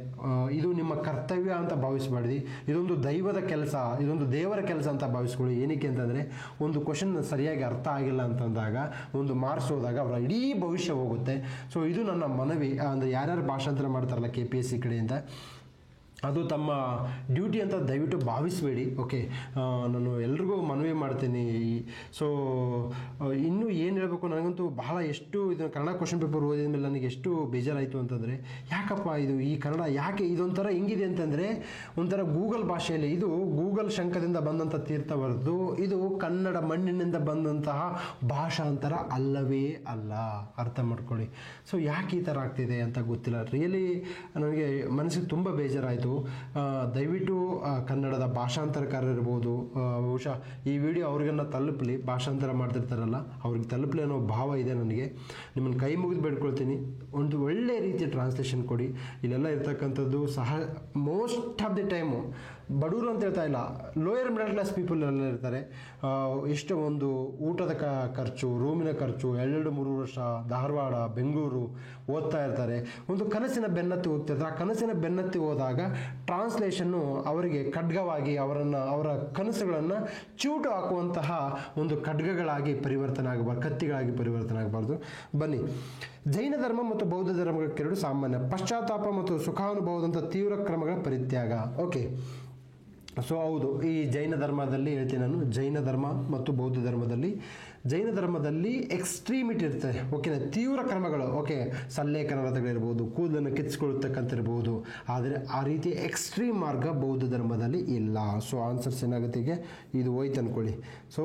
S1: ಇದು ನಿಮ್ಮ ಕರ್ತವ್ಯ ಅಂತ ಭಾವಿಸಬೇಡಿ, ಇದೊಂದು ದೈವದ ಕೆಲಸ, ಇದೊಂದು ದೇವರ ಕೆಲಸ ಅಂತ ಭಾವಿಸ್ಕೊಳ್ಳಿ. ಏನಕ್ಕೆ ಅಂತಂದರೆ ಒಂದು ಕ್ವಶನ್ ಸರಿಯಾಗಿ ಅರ್ಥ ಆಗಿಲ್ಲ ಅಂತಂದಾಗ, ಒಂದು ಮಾರ್ಕ್ಸ್ ಹೋದಾಗ ಅವರ ಇಡೀ ಭವಿಷ್ಯ ಹೋಗುತ್ತೆ. ಸೊ ಇದು ನನ್ನ ಮನವಿ. ಅಂದರೆ ಯಾರ್ಯಾರು ಭಾಷಾಂತರ ಮಾಡ್ತಾರಲ್ಲ KPSC ಕಡೆಯಿಂದ, ಅದು ತಮ್ಮ ಡ್ಯೂಟಿ ಅಂತ ದಯವಿಟ್ಟು ಭಾವಿಸಬೇಡಿ. ಓಕೆ, ನಾನು ಎಲ್ರಿಗೂ ಮನವಿ ಮಾಡ್ತೀನಿ. ಸೊ ಇನ್ನೂ ಏನು ಹೇಳಬೇಕು, ನನಗಂತೂ ಬಹಳ ಎಷ್ಟು ಇದು ಕನ್ನಡ ಕ್ವಶನ್ ಪೇಪರ್ ಓದಿದ ಮೇಲೆ ನನಗೆ ಎಷ್ಟು ಬೇಜಾರಾಯಿತು ಅಂತಂದರೆ, ಯಾಕಪ್ಪ ಇದು ಈ ಕನ್ನಡ ಯಾಕೆ ಇದೊಂಥರ ಹಿಂಗಿದೆ ಅಂತಂದರೆ, ಒಂಥರ ಗೂಗಲ್ ಭಾಷೆಯಲ್ಲಿ, ಇದು ಗೂಗಲ್ ಶಂಕದಿಂದ ಬಂದಂಥ ತೀರ್ಥ ಹೊರತು ಇದು ಕನ್ನಡ ಮಣ್ಣಿನಿಂದ ಬಂದಂತಹ ಭಾಷಾಂತರ ಅಲ್ಲವೇ ಅಲ್ಲ. ಅರ್ಥ ಮಾಡ್ಕೊಳ್ಳಿ. ಸೊ ಯಾಕೆ ಈ ಥರ ಆಗ್ತಿದೆ ಅಂತ ಗೊತ್ತಿಲ್ಲ. ರಿಯಲಿ ನನಗೆ ಮನಸ್ಸಿಗೆ ತುಂಬ ಬೇಜಾರಾಯಿತು. ದಯವಿಟ್ಟು ಕನ್ನಡದ ಭಾಷಾಂತರಕಾರರಿರ್ಬೋದು, ಬಹುಶಃ ಈ ವಿಡಿಯೋ ಅವ್ರಿಗನ್ನ ತಲುಪಲಿ, ಭಾಷಾಂತರ ಮಾಡ್ತಿರ್ತಾರಲ್ಲ ಅವ್ರಿಗೆ ತಲುಪಲಿ ಅನ್ನೋ ಭಾವ ಇದೆ ನನಗೆ. ನಿಮ್ಮನ್ನು ಕೈ ಮುಗಿದು ಬೇಡ್ಕೊಳ್ತೀನಿ, ಒಂದು ಒಳ್ಳೆ ರೀತಿಯ ಟ್ರಾನ್ಸ್ಲೇಷನ್ ಕೊಡಿ. ಇಲ್ಲೆಲ್ಲ ಇರ್ತಕ್ಕಂಥದ್ದು ಸಹ ಮೋಸ್ಟ್ ಆಫ್ ದಿ ಟೈಮು ಬಡವರು ಅಂತ ಹೇಳ್ತಾ ಇಲ್ಲ, ಲೋಯರ್ ಮಿಡಲ್ ಕ್ಲಾಸ್ ಪೀಪಲ್ ಎಲ್ಲ ಇರ್ತಾರೆ. ಎಷ್ಟು ಒಂದು ಊಟದ ಖರ್ಚು, ರೂಮಿನ ಖರ್ಚು, 2-3 ವರ್ಷ ಧಾರವಾಡ, ಬೆಂಗಳೂರು ಓದ್ತಾ ಇರ್ತಾರೆ. ಒಂದು ಕನಸಿನ ಬೆನ್ನತ್ತಿ ಹೋಗ್ತಿರ್ತಾರೆ. ಆ ಕನಸಿನ ಬೆನ್ನತ್ತಿ ಹೋದಾಗ ಟ್ರಾನ್ಸ್ಲೇಷನ್ನು ಅವರಿಗೆ ಖಡ್ಗವಾಗಿ ಅವರ ಕನಸುಗಳನ್ನು ಚೂಟು ಹಾಕುವಂತಹ ಒಂದು ಖಡ್ಗಗಳಾಗಿ ಪರಿವರ್ತನೆ ಆಗಬಾರ್ದು, ಕತ್ತಿಗಳಾಗಿ ಪರಿವರ್ತನೆ ಆಗಬಾರ್ದು. ಬನ್ನಿ, ಜೈನ ಧರ್ಮ ಮತ್ತು ಬೌದ್ಧ ಧರ್ಮಕ್ಕೆರಡು ಸಾಮಾನ್ಯ, ಪಶ್ಚಾತ್ತಾಪ ಮತ್ತು ಸುಖಾನುಭವದಂಥ ತೀವ್ರ ಕ್ರಮಗಳ ಪರಿತ್ಯಾಗ. ಓಕೆ, ಸೊ ಹೌದು, ಈ ಜೈನ ಧರ್ಮದಲ್ಲಿ ಹೇಳ್ತೀನಿ ನಾನು, ಜೈನ ಧರ್ಮ ಮತ್ತು ಬೌದ್ಧ ಧರ್ಮದಲ್ಲಿ ಎಕ್ಸ್ಟ್ರೀಮಿಟಿ ಇರ್ತದೆ. ಓಕೆನಾ? ತೀವ್ರ ಕ್ರಮಗಳು. ಓಕೆ, ಸಲ್ಲೇಖನಗಳಿರ್ಬೋದು, ಕೂದಲನ್ನು ಕಿಚ್ಚಿಕೊಳ್ಳತಕ್ಕಂತಿರ್ಬೋದು, ಆದರೆ ಆ ರೀತಿ ಎಕ್ಸ್ಟ್ರೀಮ್ ಮಾರ್ಗ ಬೌದ್ಧ ಧರ್ಮದಲ್ಲಿ ಇಲ್ಲ. ಸೊ ಆನ್ಸರ್ಸ್ ಏನಾಗುತ್ತೆ, ಇದು ಹೋಯ್ತು ಅಂದ್ಕೊಳ್ಳಿ. ಸೊ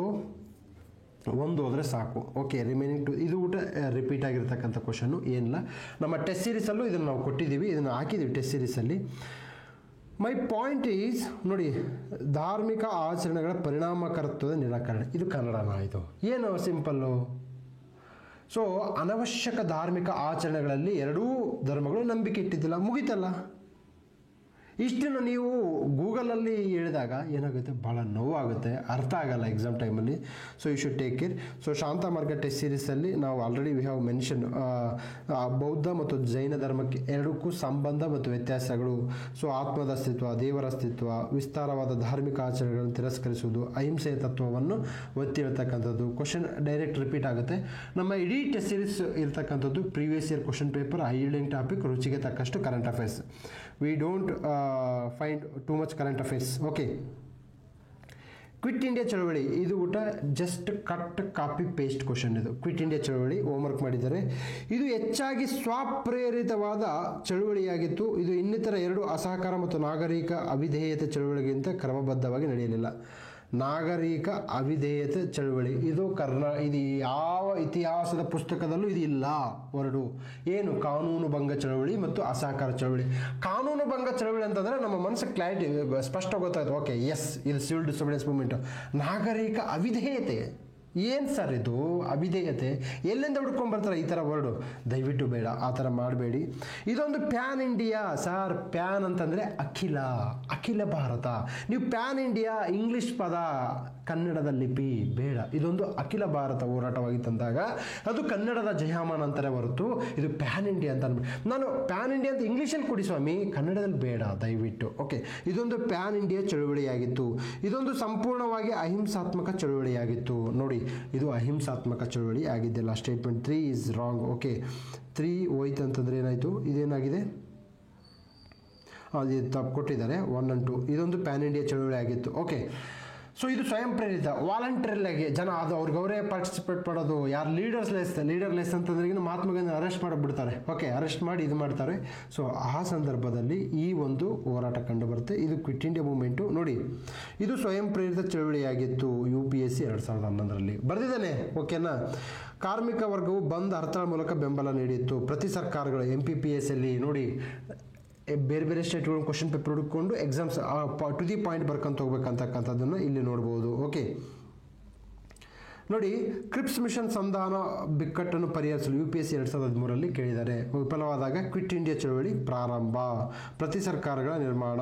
S1: ಒಂದು ಹೋದರೆ ಸಾಕು. ಓಕೆ, ರಿಮೈನಿಂಗ್ ಇದು ರಿಪೀಟ್ ಆಗಿರ್ತಕ್ಕಂಥ ಕ್ವಶನ್ನು ಏನಿಲ್ಲ. ನಮ್ಮ ಟೆಸ್ಟ್ ಸೀರೀಸಲ್ಲೂ ಇದನ್ನು ನಾವು ಕೊಟ್ಟಿದ್ದೀವಿ, ಇದನ್ನು ಹಾಕಿದ್ದೀವಿ ಟೆಸ್ಟ್ ಸೀರೀಸಲ್ಲಿ. ಮೈ ಪಾಯಿಂಟ್ ಈಸ್, ನೋಡಿ, ಧಾರ್ಮಿಕ ಆಚರಣೆಗಳ ಪರಿಣಾಮಕಾರಿತ್ವದ ನಿರಾಕರಣೆ. ಇದು ಕನ್ನಡನ? ಇದು ಏನು ಸಿಂಪಲ್ಲು. ಸೊ ಅನವಶ್ಯಕ ಧಾರ್ಮಿಕ ಆಚರಣೆಗಳಲ್ಲಿ ಎರಡೂ ಧರ್ಮಗಳು ನಂಬಿಕೆ ಇಟ್ಟಿದ್ದಿಲ್ಲ, ಮುಗೀತಲ್ಲ. ಇಷ್ಟನ್ನು ನೀವು ಗೂಗಲಲ್ಲಿ ಹೇಳಿದಾಗ ಏನಾಗುತ್ತೆ, ಭಾಳ ನೋವಾಗುತ್ತೆ, ಅರ್ಥ ಆಗಲ್ಲ ಎಕ್ಸಾಮ್ ಟೈಮಲ್ಲಿ. So you should take care. So Shanta Marga test ಸೀರೀಸಲ್ಲಿ ನಾವು ಆಲ್ರೆಡಿ ವಿ ಹ್ಯಾವ್ ಮೆನ್ಷನ್ ಬೌದ್ಧ ಮತ್ತು ಜೈನ ಧರ್ಮಕ್ಕೆ ಎರಡಕ್ಕೂ ಸಂಬಂಧ ಮತ್ತು ವ್ಯತ್ಯಾಸಗಳು. ಸೊ ಆತ್ಮದ ಅಸ್ತಿತ್ವ, ದೇವರ ಅಸ್ತಿತ್ವ, ವಿಸ್ತಾರವಾದ ಧಾರ್ಮಿಕ ಆಚರಣೆಗಳನ್ನು ತಿರಸ್ಕರಿಸುವುದು, ಅಹಿಂಸೆಯ ತತ್ವವನ್ನು ಒತ್ತಿ ಹೇಳ್ತಕ್ಕಂಥದ್ದು. ಕ್ವಶನ್ ಡೈರೆಕ್ಟ್ ರಿಪೀಟ್ ಆಗುತ್ತೆ. ನಮ್ಮ ಇಡೀ ಟೆಸ್ಟ್ ಸೀರೀಸ್ ಇರ್ತಕ್ಕಂಥದ್ದು previous year question paper, high yielding topic, ರುಚಿಗೆ ತಕ್ಕಷ್ಟು current affairs. We don't find too much current affairs. Okay, quit India ಚಳವಳಿ, ಇದು just cut copy paste question. ಇದು ಕ್ವಿಟ್ ಇಂಡಿಯಾ ಚಳವಳಿ ಹೋಮ್ವರ್ಕ್ ಮಾಡಿದ್ದಾರೆ. ಇದು ಹೆಚ್ಚಾಗಿ ಸ್ವಪ್ರೇರಿತವಾದ ಚಳವಳಿಯಾಗಿತ್ತು. ಇದು ಇನ್ನಿತರ 2 ಅಸಹಕಾರ ಮತ್ತು ನಾಗರಿಕ ಅವಿಧೇಯತೆ ಚಳವಳಿಗಿಂತ ಕ್ರಮಬದ್ಧವಾಗಿ ನಡೆಯಲಿಲ್ಲ. ನಾಗರಿಕ ಅವಿಧೇಯತೆ ಚಳವಳಿ, ಇದು ಇದು ಯಾವ ಇತಿಹಾಸದ ಪುಸ್ತಕದಲ್ಲೂ ಇದು ಇಲ್ಲ ಹೊರಡು. ಏನು ಕಾನೂನು ಭಂಗ ಚಳವಳಿ ಮತ್ತು ಅಸಹಕಾರ ಚಳವಳಿ. ಕಾನೂನು ಭಂಗ ಚಳವಳಿ ಅಂತಂದರೆ ನಮ್ಮ ಮನಸ್ಸಿಗೆ ಕ್ಲಾರಿಟಿ ಸ್ಪಷ್ಟ ಗೊತ್ತಾಯ್ತು. ಓಕೆ, ಎಸ್, ಇದು ಸಿವಿಲ್ ಡಿಸೋಬಿಡಿಯನ್ಸ್ ಮೂವ್ಮೆಂಟ್. ನಾಗರಿಕ ಅವಿಧೇಯತೆ ಏನು ಸರ್ ಇದು? ಅವಿಧೇಯತೆ ಎಲ್ಲಿಂದ ಹುಡ್ಕೊಂಡು ಬರ್ತಾರೆ ಈ ಥರ ವರ್ಡು? ದಯವಿಟ್ಟು ಬೇಡ, ಆ ಥರ ಮಾಡಬೇಡಿ. ಇದೊಂದು ಪ್ಯಾನ್ ಇಂಡಿಯಾ ಸರ್. ಪ್ಯಾನ್ ಅಂತಂದರೆ ಅಖಿಲ ಭಾರತ. ನೀವು ಪ್ಯಾನ್ ಇಂಡಿಯಾ ಇಂಗ್ಲಿಷ್ ಪದ, ಕನ್ನಡದ ಲಿಪಿ ಬೇಡ. ಇದೊಂದು ಅಖಿಲ ಭಾರತ ಹೋರಾಟವಾಗಿ ತಂದಾಗ ಅದು ಕನ್ನಡದ ಜಯಮಾನ ಅಂತಾರೆ ಹೊರತು ಇದು ಪ್ಯಾನ್ ಇಂಡಿಯಾ ಅಂತ ಅನ್ಬಿಟ್ಟು, ನಾನು ಪ್ಯಾನ್ ಇಂಡಿಯಾ ಅಂತ ಇಂಗ್ಲೀಷಲ್ಲಿ ಕೊಡಿ ಸ್ವಾಮಿ, ಕನ್ನಡದಲ್ಲಿ ಬೇಡ ದಯವಿಟ್ಟು. ಓಕೆ, ಇದೊಂದು ಪ್ಯಾನ್ ಇಂಡಿಯಾ ಚಳುವಳಿಯಾಗಿತ್ತು. ಇದೊಂದು ಸಂಪೂರ್ಣವಾಗಿ ಅಹಿಂಸಾತ್ಮಕ ಚಳುವಳಿಯಾಗಿತ್ತು. ನೋಡಿ, ಇದು ಅಹಿಂಸಾತ್ಮಕ ಚಳುವಳಿ ಆಗಿದ್ದಿಲ್ಲ. Statement 3 is wrong. ಓಕೆ, 3 ಹೋಯ್ತು ಅಂತಂದರೆ ಏನಾಯಿತು? ಇದೇನಾಗಿದೆ? ಕೊಟ್ಟಿದ್ದಾರೆ 1 and 2. ಇದೊಂದು ಪ್ಯಾನ್ ಇಂಡಿಯಾ ಚಳುವಳಿ ಆಗಿತ್ತು. ಓಕೆ, ಸೊ ಇದು ಸ್ವಯಂ ಪ್ರೇರಿತ ವಾಲಂಟರಿಯಾಗಿ ಜನ ಅದು ಅವ್ರಿಗೆ ಅವರೇ ಪಾರ್ಟಿಸಿಪೇಟ್ ಮಾಡೋದು. ಯಾರು ಲೀಡರ್ಲೆಸ್ ಅಂತಂದ್ರೆ ಮಹಾತ್ಮ ಗಾಂಧಿ ಅರೆಸ್ಟ್ ಮಾಡಿಬಿಡ್ತಾರೆ. ಓಕೆ, ಅರೆಸ್ಟ್ ಮಾಡಿ ಇದು ಮಾಡ್ತಾರೆ. ಸೊ ಆ ಸಂದರ್ಭದಲ್ಲಿ ಈ ಒಂದು ಹೋರಾಟ ಕಂಡು ಬರುತ್ತೆ. ಇದು ಕ್ವಿಟ್ ಇಂಡಿಯಾ ಮೂವ್ಮೆಂಟು. ನೋಡಿ, ಇದು ಸ್ವಯಂ ಪ್ರೇರಿತ ಚಳುವಳಿಯಾಗಿತ್ತು. UPSC 2011ರಲ್ಲಿ ಬರೆದಿದ್ದಾನೆ. ಓಕೆನಾ. ಕಾರ್ಮಿಕ ವರ್ಗವು ಬಂದ್ ಹರ್ತಾಳ ಮೂಲಕ ಬೆಂಬಲ ನೀಡಿತ್ತು. ಪ್ರತಿ ಸರ್ಕಾರಗಳು MPPS ಅಲ್ಲಿ ನೋಡಿ ಬೇರೆ ಬೇರೆ ಸ್ಟೇಟ್ಗಳು ಕ್ವಶನ್ ಪೇಪರ್ ಹುಡುಕೊಂಡು ಎಕ್ಸಾಮ್ಸ್ ಟು ದಿ ಪಾಯಿಂಟ್ ಬರ್ಕೊಂತ ಹೋಗ್ಬೇಕಂತಕ್ಕಂಥದ್ದನ್ನು ಇಲ್ಲಿ ನೋಡ್ಬೋದು. ಓಕೆ, ನೋಡಿ, ಕ್ರಿಪ್ಸ್ ಮಿಷನ್ ಸಂಧಾನ ಬಿಕ್ಕಟ್ಟನ್ನು ಪರಿಹರಿಸಲು UPSC 2013ರಲ್ಲಿ ಕೇಳಿದ್ದಾರೆ. ವಿಫಲವಾದಾಗ ಕ್ವಿಟ್ ಇಂಡಿಯಾ ಚಳವಳಿ ಪ್ರಾರಂಭ, ಪ್ರತಿ ಸರ್ಕಾರಗಳ ನಿರ್ಮಾಣ.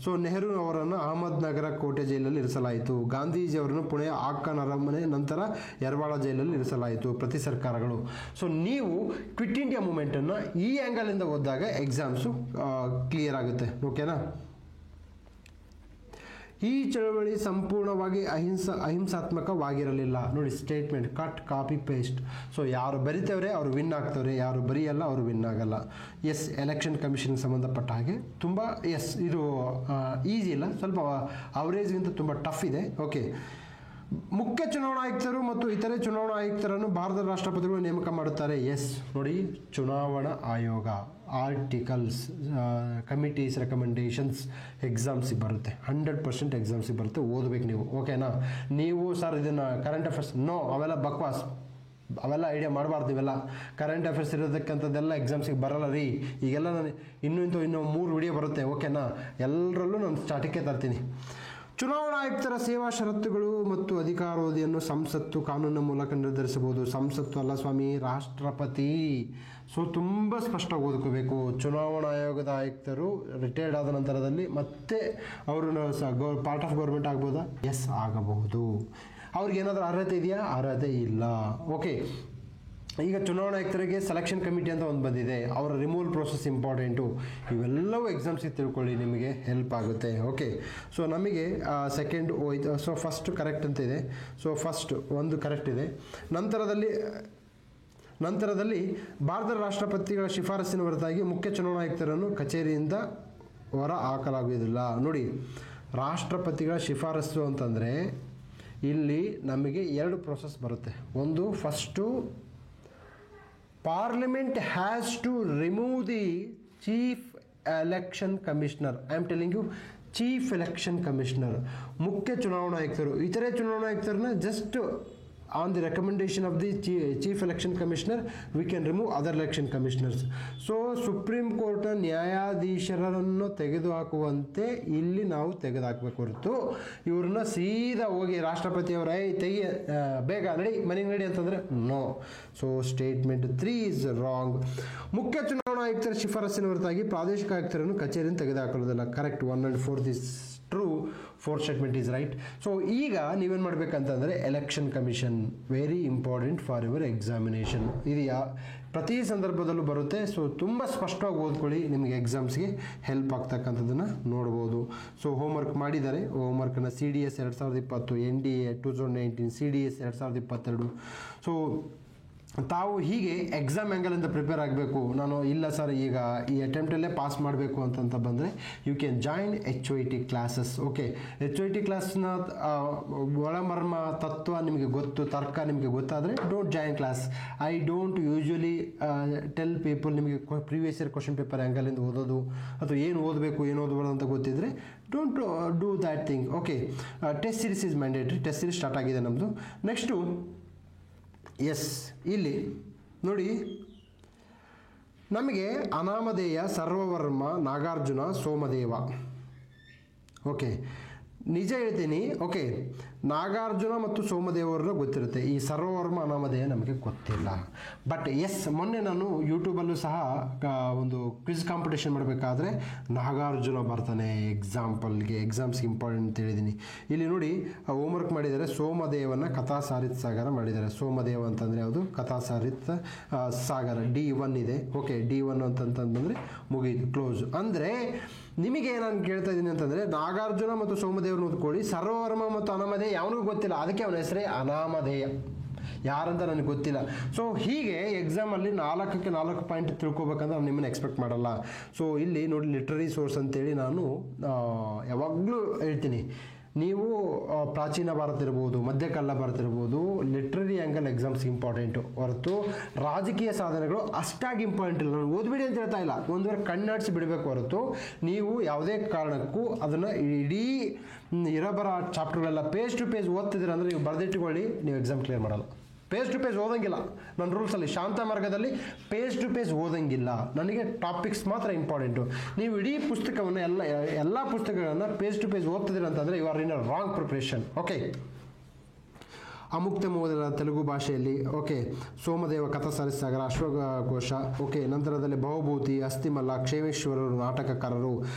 S1: ಸೊ ನೆಹರು ಅವರನ್ನು ಅಹಮದ್ನಗರ ಕೋಟೆ ಜೈಲಲ್ಲಿ ಇರಿಸಲಾಯಿತು. ಗಾಂಧೀಜಿಯವರನ್ನು ಪುಣೆಯ ಆಕ್ಕನ್ ಅರಮನೆ ನಂತರ ಯರವಾಳ ಜೈಲಲ್ಲಿ ಇರಿಸಲಾಯಿತು. ಪ್ರತಿ ಸರ್ಕಾರಗಳು. ಸೊ ನೀವು ಕ್ವಿಟ್ ಇಂಡಿಯಾ ಮೂವ್ಮೆಂಟನ್ನು ಈ ಆ್ಯಂಗಲಿಂದ ಓದಿದಾಗ ಎಕ್ಸಾಮ್ಸು ಕ್ಲಿಯರ್ ಆಗುತ್ತೆ. ಓಕೆನಾ. ಈ ಚಳವಳಿ ಸಂಪೂರ್ಣವಾಗಿ ಅಹಿಂಸಾತ್ಮಕವಾಗಿರಲಿಲ್ಲ. ನೋಡಿ statement, cut copy paste. So ಯಾರು ಬರಿತವ್ರೆ ಅವರು ವಿನ್ ಆಗ್ತವ್ರೆ, ಯಾರು ಬರೆಯಲ್ಲ ಅವರು ವಿನ್ ಆಗಲ್ಲ. ಎಸ್, ಎಲೆಕ್ಷನ್ ಕಮಿಷನ್ಗೆ ಸಂಬಂಧಪಟ್ಟ ಹಾಗೆ ತುಂಬ ಇದು ಈಸಿ ಇಲ್ಲ, ಸ್ವಲ್ಪ ಅವರೇಜ್ಗಿಂತ ತುಂಬ ಟಫ್ ಇದೆ. ಓಕೆ, ಮುಖ್ಯ ಚುನಾವಣಾ ಆಯುಕ್ತರು ಮತ್ತು ಇತರೆ ಚುನಾವಣಾ ಆಯುಕ್ತರನ್ನು ಭಾರತದ ರಾಷ್ಟ್ರಪತಿಗಳು ನೇಮಕ ಮಾಡುತ್ತಾರೆ. ಎಸ್, ನೋಡಿ, ಚುನಾವಣಾ ಆಯೋಗ, ಆರ್ಟಿಕಲ್ಸ್, ಕಮಿಟೀಸ್, ರೆಕಮೆಂಡೇಶನ್ಸ್ ಎಕ್ಸಾಮ್ಸಿಗೆ ಬರುತ್ತೆ. 100% ಎಕ್ಸಾಮ್ಸಿಗೆ ಬರುತ್ತೆ. ಓದಬೇಕು ನೀವು. ಓಕೆನಾ. ನೀವು ಸರ್ ಇದನ್ನು ಕರೆಂಟ್ ಅಫೇರ್ಸ್ ಅವೆಲ್ಲ ಬಕ್ವಾಸ್, ಅವೆಲ್ಲ ಐಡಿಯಾ ಮಾಡಬಾರ್ದು. ಇವೆಲ್ಲ ಕರೆಂಟ್ ಅಫೇರ್ಸ್ ಇರೋದಕ್ಕಂಥದ್ದೆಲ್ಲ ಎಕ್ಸಾಮ್ಸಿಗೆ ಬರಲ್ಲ ರೀ. ಈಗೆಲ್ಲ ನಾನು ಇನ್ನೂ 3 ವಿಡಿಯೋ ಬರುತ್ತೆ. ಓಕೆನಾ. ಎಲ್ಲರಲ್ಲೂ ನಾನು ಸ್ಟಾರ್ಟಿಂಗೇ ತರ್ತೀನಿ. ಚುನಾವಣಾ ಆಯುಕ್ತರ ಸೇವಾ ಷರತ್ತುಗಳು ಮತ್ತು ಅಧಿಕಾರಾವಧಿಯನ್ನು ಸಂಸತ್ತು ಕಾನೂನಿನ ಮೂಲಕ ನಿರ್ಧರಿಸಬಹುದು. ಸಂಸತ್ತು ಅಲ್ಲ ಸ್ವಾಮಿ, ರಾಷ್ಟ್ರಪತಿ. ಸೊ ತುಂಬ ಸ್ಪಷ್ಟವಾಗಿ ಚುನಾವಣಾ ಆಯೋಗದ ಆಯುಕ್ತರು ರಿಟೈರ್ಡ್ ಆದ ನಂತರದಲ್ಲಿ ಮತ್ತೆ ಅವರು ಪಾರ್ಟ್ ಆಫ್ ಗೌರ್ಮೆಂಟ್ ಆಗ್ಬೋದಾ? ಎಸ್, ಆಗಬಹುದು. ಅವ್ರಿಗೇನಾದರೂ ಅರ್ಹತೆ ಇದೆಯಾ? ಅರ್ಹತೆ ಇಲ್ಲ. ಓಕೆ, ಈಗ ಚುನಾವಣಾ ಆಯುಕ್ತರಿಗೆ ಸೆಲೆಕ್ಷನ್ ಕಮಿಟಿ ಅಂತ ಒಂದು ಬಂದಿದೆ. ಅವರ ರಿಮೂವಲ್ ಪ್ರೋಸೆಸ್ ಇಂಪಾರ್ಟೆಂಟು. ಇವೆಲ್ಲವೂ ಎಕ್ಸಾಮ್ಸಿಗೆ ತಿಳ್ಕೊಳ್ಳಿ, ನಿಮಗೆ ಹೆಲ್ಪ್ ಆಗುತ್ತೆ. ಓಕೆ, ಸೊ ನಮಗೆ ಸೆಕೆಂಡ್ ಹೋಯ್ತು. ಸೊ ಫಸ್ಟ್ ಕರೆಕ್ಟ್ ಅಂತ ಇದೆ. ಸೊ ಫಸ್ಟ್ ಒಂದು ಕರೆಕ್ಟ್ ಇದೆ. ನಂತರದಲ್ಲಿ ಭಾರತದ ರಾಷ್ಟ್ರಪತಿಗಳ ಶಿಫಾರಸ್ಸಿನ ಹೊರತಾಗಿ ಮುಖ್ಯ ಚುನಾವಣಾ ಆಯುಕ್ತರನ್ನು ಕಚೇರಿಯಿಂದ ಹೊರ ಹಾಕಲಾಗುವುದಿಲ್ಲ. ನೋಡಿ, ರಾಷ್ಟ್ರಪತಿಗಳ ಶಿಫಾರಸ್ಸು ಅಂತಂದರೆ ಇಲ್ಲಿ ನಮಗೆ 2 ಪ್ರೋಸೆಸ್ ಬರುತ್ತೆ. ಒಂದು, first Parliament has to remove the Chief Election Commissioner. I am telling you, Chief Election Commissioner. ಮುಖ್ಯ ಚುನಾವಣಾ ಆಯುಕ್ತರು ಇತರೆ ಚುನಾವಣಾ ಆಯುಕ್ತರನ್ನ just on the recommendation of the Chief Election Commissioner, we can remove other election commissioners. So supreme court ನ್ಯಾಯಾಧೀಶರನ್ನು ತೆಗೆದುಹಾಕುವಂತೆ ಇಲ್ಲಿ ನಾವು ತೆಗೆದುಹಾಕಬೇಕು ಹೊರತು ಇವ್ರನ್ನ ಸೀದಾ ಹೋಗಿ ರಾಷ್ಟ್ರಪತಿಯವರ ಬೇಗ ನಡಿ ಮನೆಗೆ ನಡಿ ಅಂತಂದರೆ no. So statement 3 is wrong. ಮುಖ್ಯ ಚುನಾವಣಾ ಆಯುಕ್ತರ ಶಿಫಾರಸ್ಸಿನ ಹೊರತಾಗಿ ಪ್ರಾದೇಶಿಕ ಆಯುಕ್ತರನ್ನು ಕಚೇರಿಯಿಂದ ತೆಗೆದುಹಾಕುವುದಿಲ್ಲ. Correct. 1 and 4 is true. 4th statement is right. So ಈಗ ನೀವೇನು ಮಾಡಬೇಕಂತಂದರೆ election commission very important for your examination. ಇದು ಪ್ರತಿ ಸಂದರ್ಭದಲ್ಲೂ ಬರುತ್ತೆ. ಸೊ ತುಂಬ ಸ್ಪಷ್ಟವಾಗಿ ಓದ್ಕೊಳ್ಳಿ, ನಿಮಗೆ ಎಕ್ಸಾಮ್ಸ್ಗೆ ಹೆಲ್ಪ್ ಆಗ್ತಕ್ಕಂಥದ್ದನ್ನು ನೋಡ್ಬೋದು. ಸೊ ಹೋಮ್ವರ್ಕ್ ಮಾಡಿದ್ದಾರೆ. ಹೋಮ್ವರ್ಕನ್ನು CDS 2020, NDA 2019, CDS 2022. ಸೊ ತಾವು ಹೀಗೆ ಎಕ್ಸಾಮ್ ಆ್ಯಂಗಲಿಂದ ಪ್ರಿಪೇರ್ ಆಗಬೇಕು. ನಾನು ಇಲ್ಲ ಸರ್ ಈಗ ಈ ಅಟೆಂಪ್ಟಲ್ಲೇ ಪಾಸ್ ಮಾಡಬೇಕು ಅಂತ ಬಂದರೆ you can join HOIT classes. Okay, HOIT ಕ್ಲಾಸ್ನ ಒಳಮರ್ಮ ತತ್ವ ನಿಮಗೆ ಗೊತ್ತು, ತರ್ಕ ನಿಮಗೆ ಗೊತ್ತಾದರೆ don't join class. I don't usually tell people ನಿಮಗೆ ಪ್ರೀವಿಯಸ್ ಇಯರ್ ಕ್ವಶನ್ ಪೇಪರ್ ಆ್ಯಂಗಲಿಂದ ಓದೋದು ಅಥವಾ ಏನು ಓದಬೇಕು ಏನು ಓದಬಾರ್ದು ಅಂತ ಗೊತ್ತಿದ್ದರೆ don't do that thing. Okay, test series is mandatory. Test series start ಆಗಿದೆ ನಮ್ಮದು. ನೆಕ್ಸ್ಟು ಎಸ್, ಇಲ್ಲಿ ನೋಡಿ ನಮಗೆ ಅನಾಮಧೇಯ, ಸರ್ವವರ್ಮ, ನಾಗಾರ್ಜುನ, ಸೋಮದೇವ. ಓಕೆ, ನಿಜ ಹೇಳ್ತೀನಿ. ಓಕೆ, ನಾಗಾರ್ಜುನ ಮತ್ತು ಸೋಮದೇವರನ್ನ ಗೊತ್ತಿರುತ್ತೆ. ಈ ಸರ್ವವರ್ಮ ಅನಾಮಧೇಯ ನಮಗೆ ಗೊತ್ತಿಲ್ಲ. ಬಟ್ ಎಸ್, ಮೊನ್ನೆ ನಾನು ಯೂಟ್ಯೂಬಲ್ಲೂ ಸಹ ಒಂದು ಕ್ವಿಜ್ ಕಾಂಪಿಟೇಷನ್ ಮಾಡಬೇಕಾದ್ರೆ ನಾಗಾರ್ಜುನ ಬರ್ತಾನೆ ಎಕ್ಸಾಂಪಲ್ಗೆ, ಎಕ್ಸಾಮ್ಸ್ಗೆ ಇಂಪಾರ್ಟೆಂಟ್ ಅಂತ ಹೇಳಿದ್ದೀನಿ. ಇಲ್ಲಿ ನೋಡಿ ಹೋಮ್ವರ್ಕ್ ಮಾಡಿದ್ದಾರೆ. ಸೋಮದೇವನ ಕಥಾಸಾರಿತ್ ಸಾಗರ ಮಾಡಿದ್ದಾರೆ. ಸೋಮದೇವ ಅಂತಂದರೆ ಯಾವುದು? ಕಥಾಸಾರಿತ್ ಸಾಗರ. D1 ಇದೆ. ಓಕೆ, D1 ಅಂತಂತಂದರೆ ಮುಗಿಯಿತು, ಕ್ಲೋಸ್. ಅಂದರೆ ನಿಮಗೆ ನಾನು ಕೇಳ್ತಾ ಇದ್ದೀನಿ ಅಂತಂದರೆ ನಾಗಾರ್ಜುನ ಮತ್ತು ಸೋಮದೇವರನ್ನ ಓದ್ಕೊಳ್ಳಿ. ಸರ್ವವರ್ಮ ಮತ್ತು ಅನಾಮಧೇಯ ಯಾವನಿಗೂ ಗೊತ್ತಿಲ್ಲ, ಅದಕ್ಕೆ ಅವನ ಹೆಸರೇ ಅನಾಮಧೇಯ. ಯಾರಂತ ನನಗೆ ಗೊತ್ತಿಲ್ಲ. ಸೊ ಹೀಗೆ ಎಕ್ಸಾಮಲ್ಲಿ 4ಕ್ಕೆ 4 ಪಾಯಿಂಟ್ ತಿಳ್ಕೊಬೇಕಂದ್ರೆ ನಾನು ನಿಮ್ಮನ್ನು ಎಕ್ಸ್ಪೆಕ್ಟ್ ಮಾಡಲ್ಲ. ಸೊ ಇಲ್ಲಿ ನೋಡಿ ಲಿಟ್ರರಿ ಸೋರ್ಸ್ ಅಂತೇಳಿ ನಾನು ಯಾವಾಗಲೂ ಹೇಳ್ತೀನಿ, ನೀವು ಪ್ರಾಚೀನ ಭಾರತ ಇರ್ಬೋದು, ಮಧ್ಯಕಾಲ ಭಾರತ ಇರ್ಬೋದು, ಲಿಟ್ರರಿ ಆ್ಯಂಗಲ್ ಎಕ್ಸಾಮ್ಸ್ ಇಂಪಾರ್ಟೆಂಟು ಹೊರತು ರಾಜಕೀಯ ಸಾಧನೆಗಳು ಅಷ್ಟಾಗಿ ಇಂಪಾರ್ಟೆಂಟ್ ಇಲ್ಲ. ನಾನು ಓದ್ಬಿಡಿ ಅಂತ ಹೇಳ್ತಾ ಇಲ್ಲ, ಒಂದು ವೇಳೆ ಕಣ್ಣಾಡಿಸಿ ಬಿಡಬೇಕು ಹೊರತು ನೀವು ಯಾವುದೇ ಕಾರಣಕ್ಕೂ ಅದನ್ನು ಇಡೀ ಇರಬರ ಚಾಪ್ಟರ್ಗಳೆಲ್ಲ ಪೇಜ್ ಟು ಪೇಜ್ ಓದ್ತಿದ್ದೀರ ಅಂದರೆ ನೀವು ಬರೆದಿಟ್ಟುಕೊಳ್ಳಿ, ನೀವು ಎಕ್ಸಾಮ್ ಕ್ಲಿಯರ್ ಮಾಡಲ್ಲ. ಪೇಜ್ ಟು ಪೇಜ್ ಓದಂಗಿಲ್ಲ. ನನ್ನ ರೂಲ್ಸಲ್ಲಿ ಶಾಂತ ಮಾರ್ಗದಲ್ಲಿ ಪೇಜ್ ಟು ಪೇಜ್ ಓದಂಗಿಲ್ಲ. ನನಗೆ ಟಾಪಿಕ್ಸ್ ಮಾತ್ರ ಇಂಪಾರ್ಟೆಂಟು. ನೀವು ಇಡೀ ಪುಸ್ತಕವನ್ನು ಎಲ್ಲ ಪುಸ್ತಕಗಳನ್ನು ಪೇಜ್ ಟು ಪೇಜ್ ಓದ್ತಿದ್ದೀರ ಅಂತಂದರೆ you are in a wrong preparation. Okay, ಅಮುಕ್ತ ಮೋದಲ ತೆಲುಗು ಭಾಷೆಯಲ್ಲಿ, ಓಕೆ, ಸೋಮದೇವ ಕಥಾಸರಿಸಾಗರ, ಅಶ್ವಘೋಷ, ಓಕೆ, ನಂತರದಲ್ಲಿ ಬಹುಭೂತಿ, ಅಸ್ಥಿಮಲ್ಲ, ಕ್ಷೇಮೇಶ್ವರರು ನಾಟಕಕಾರರು.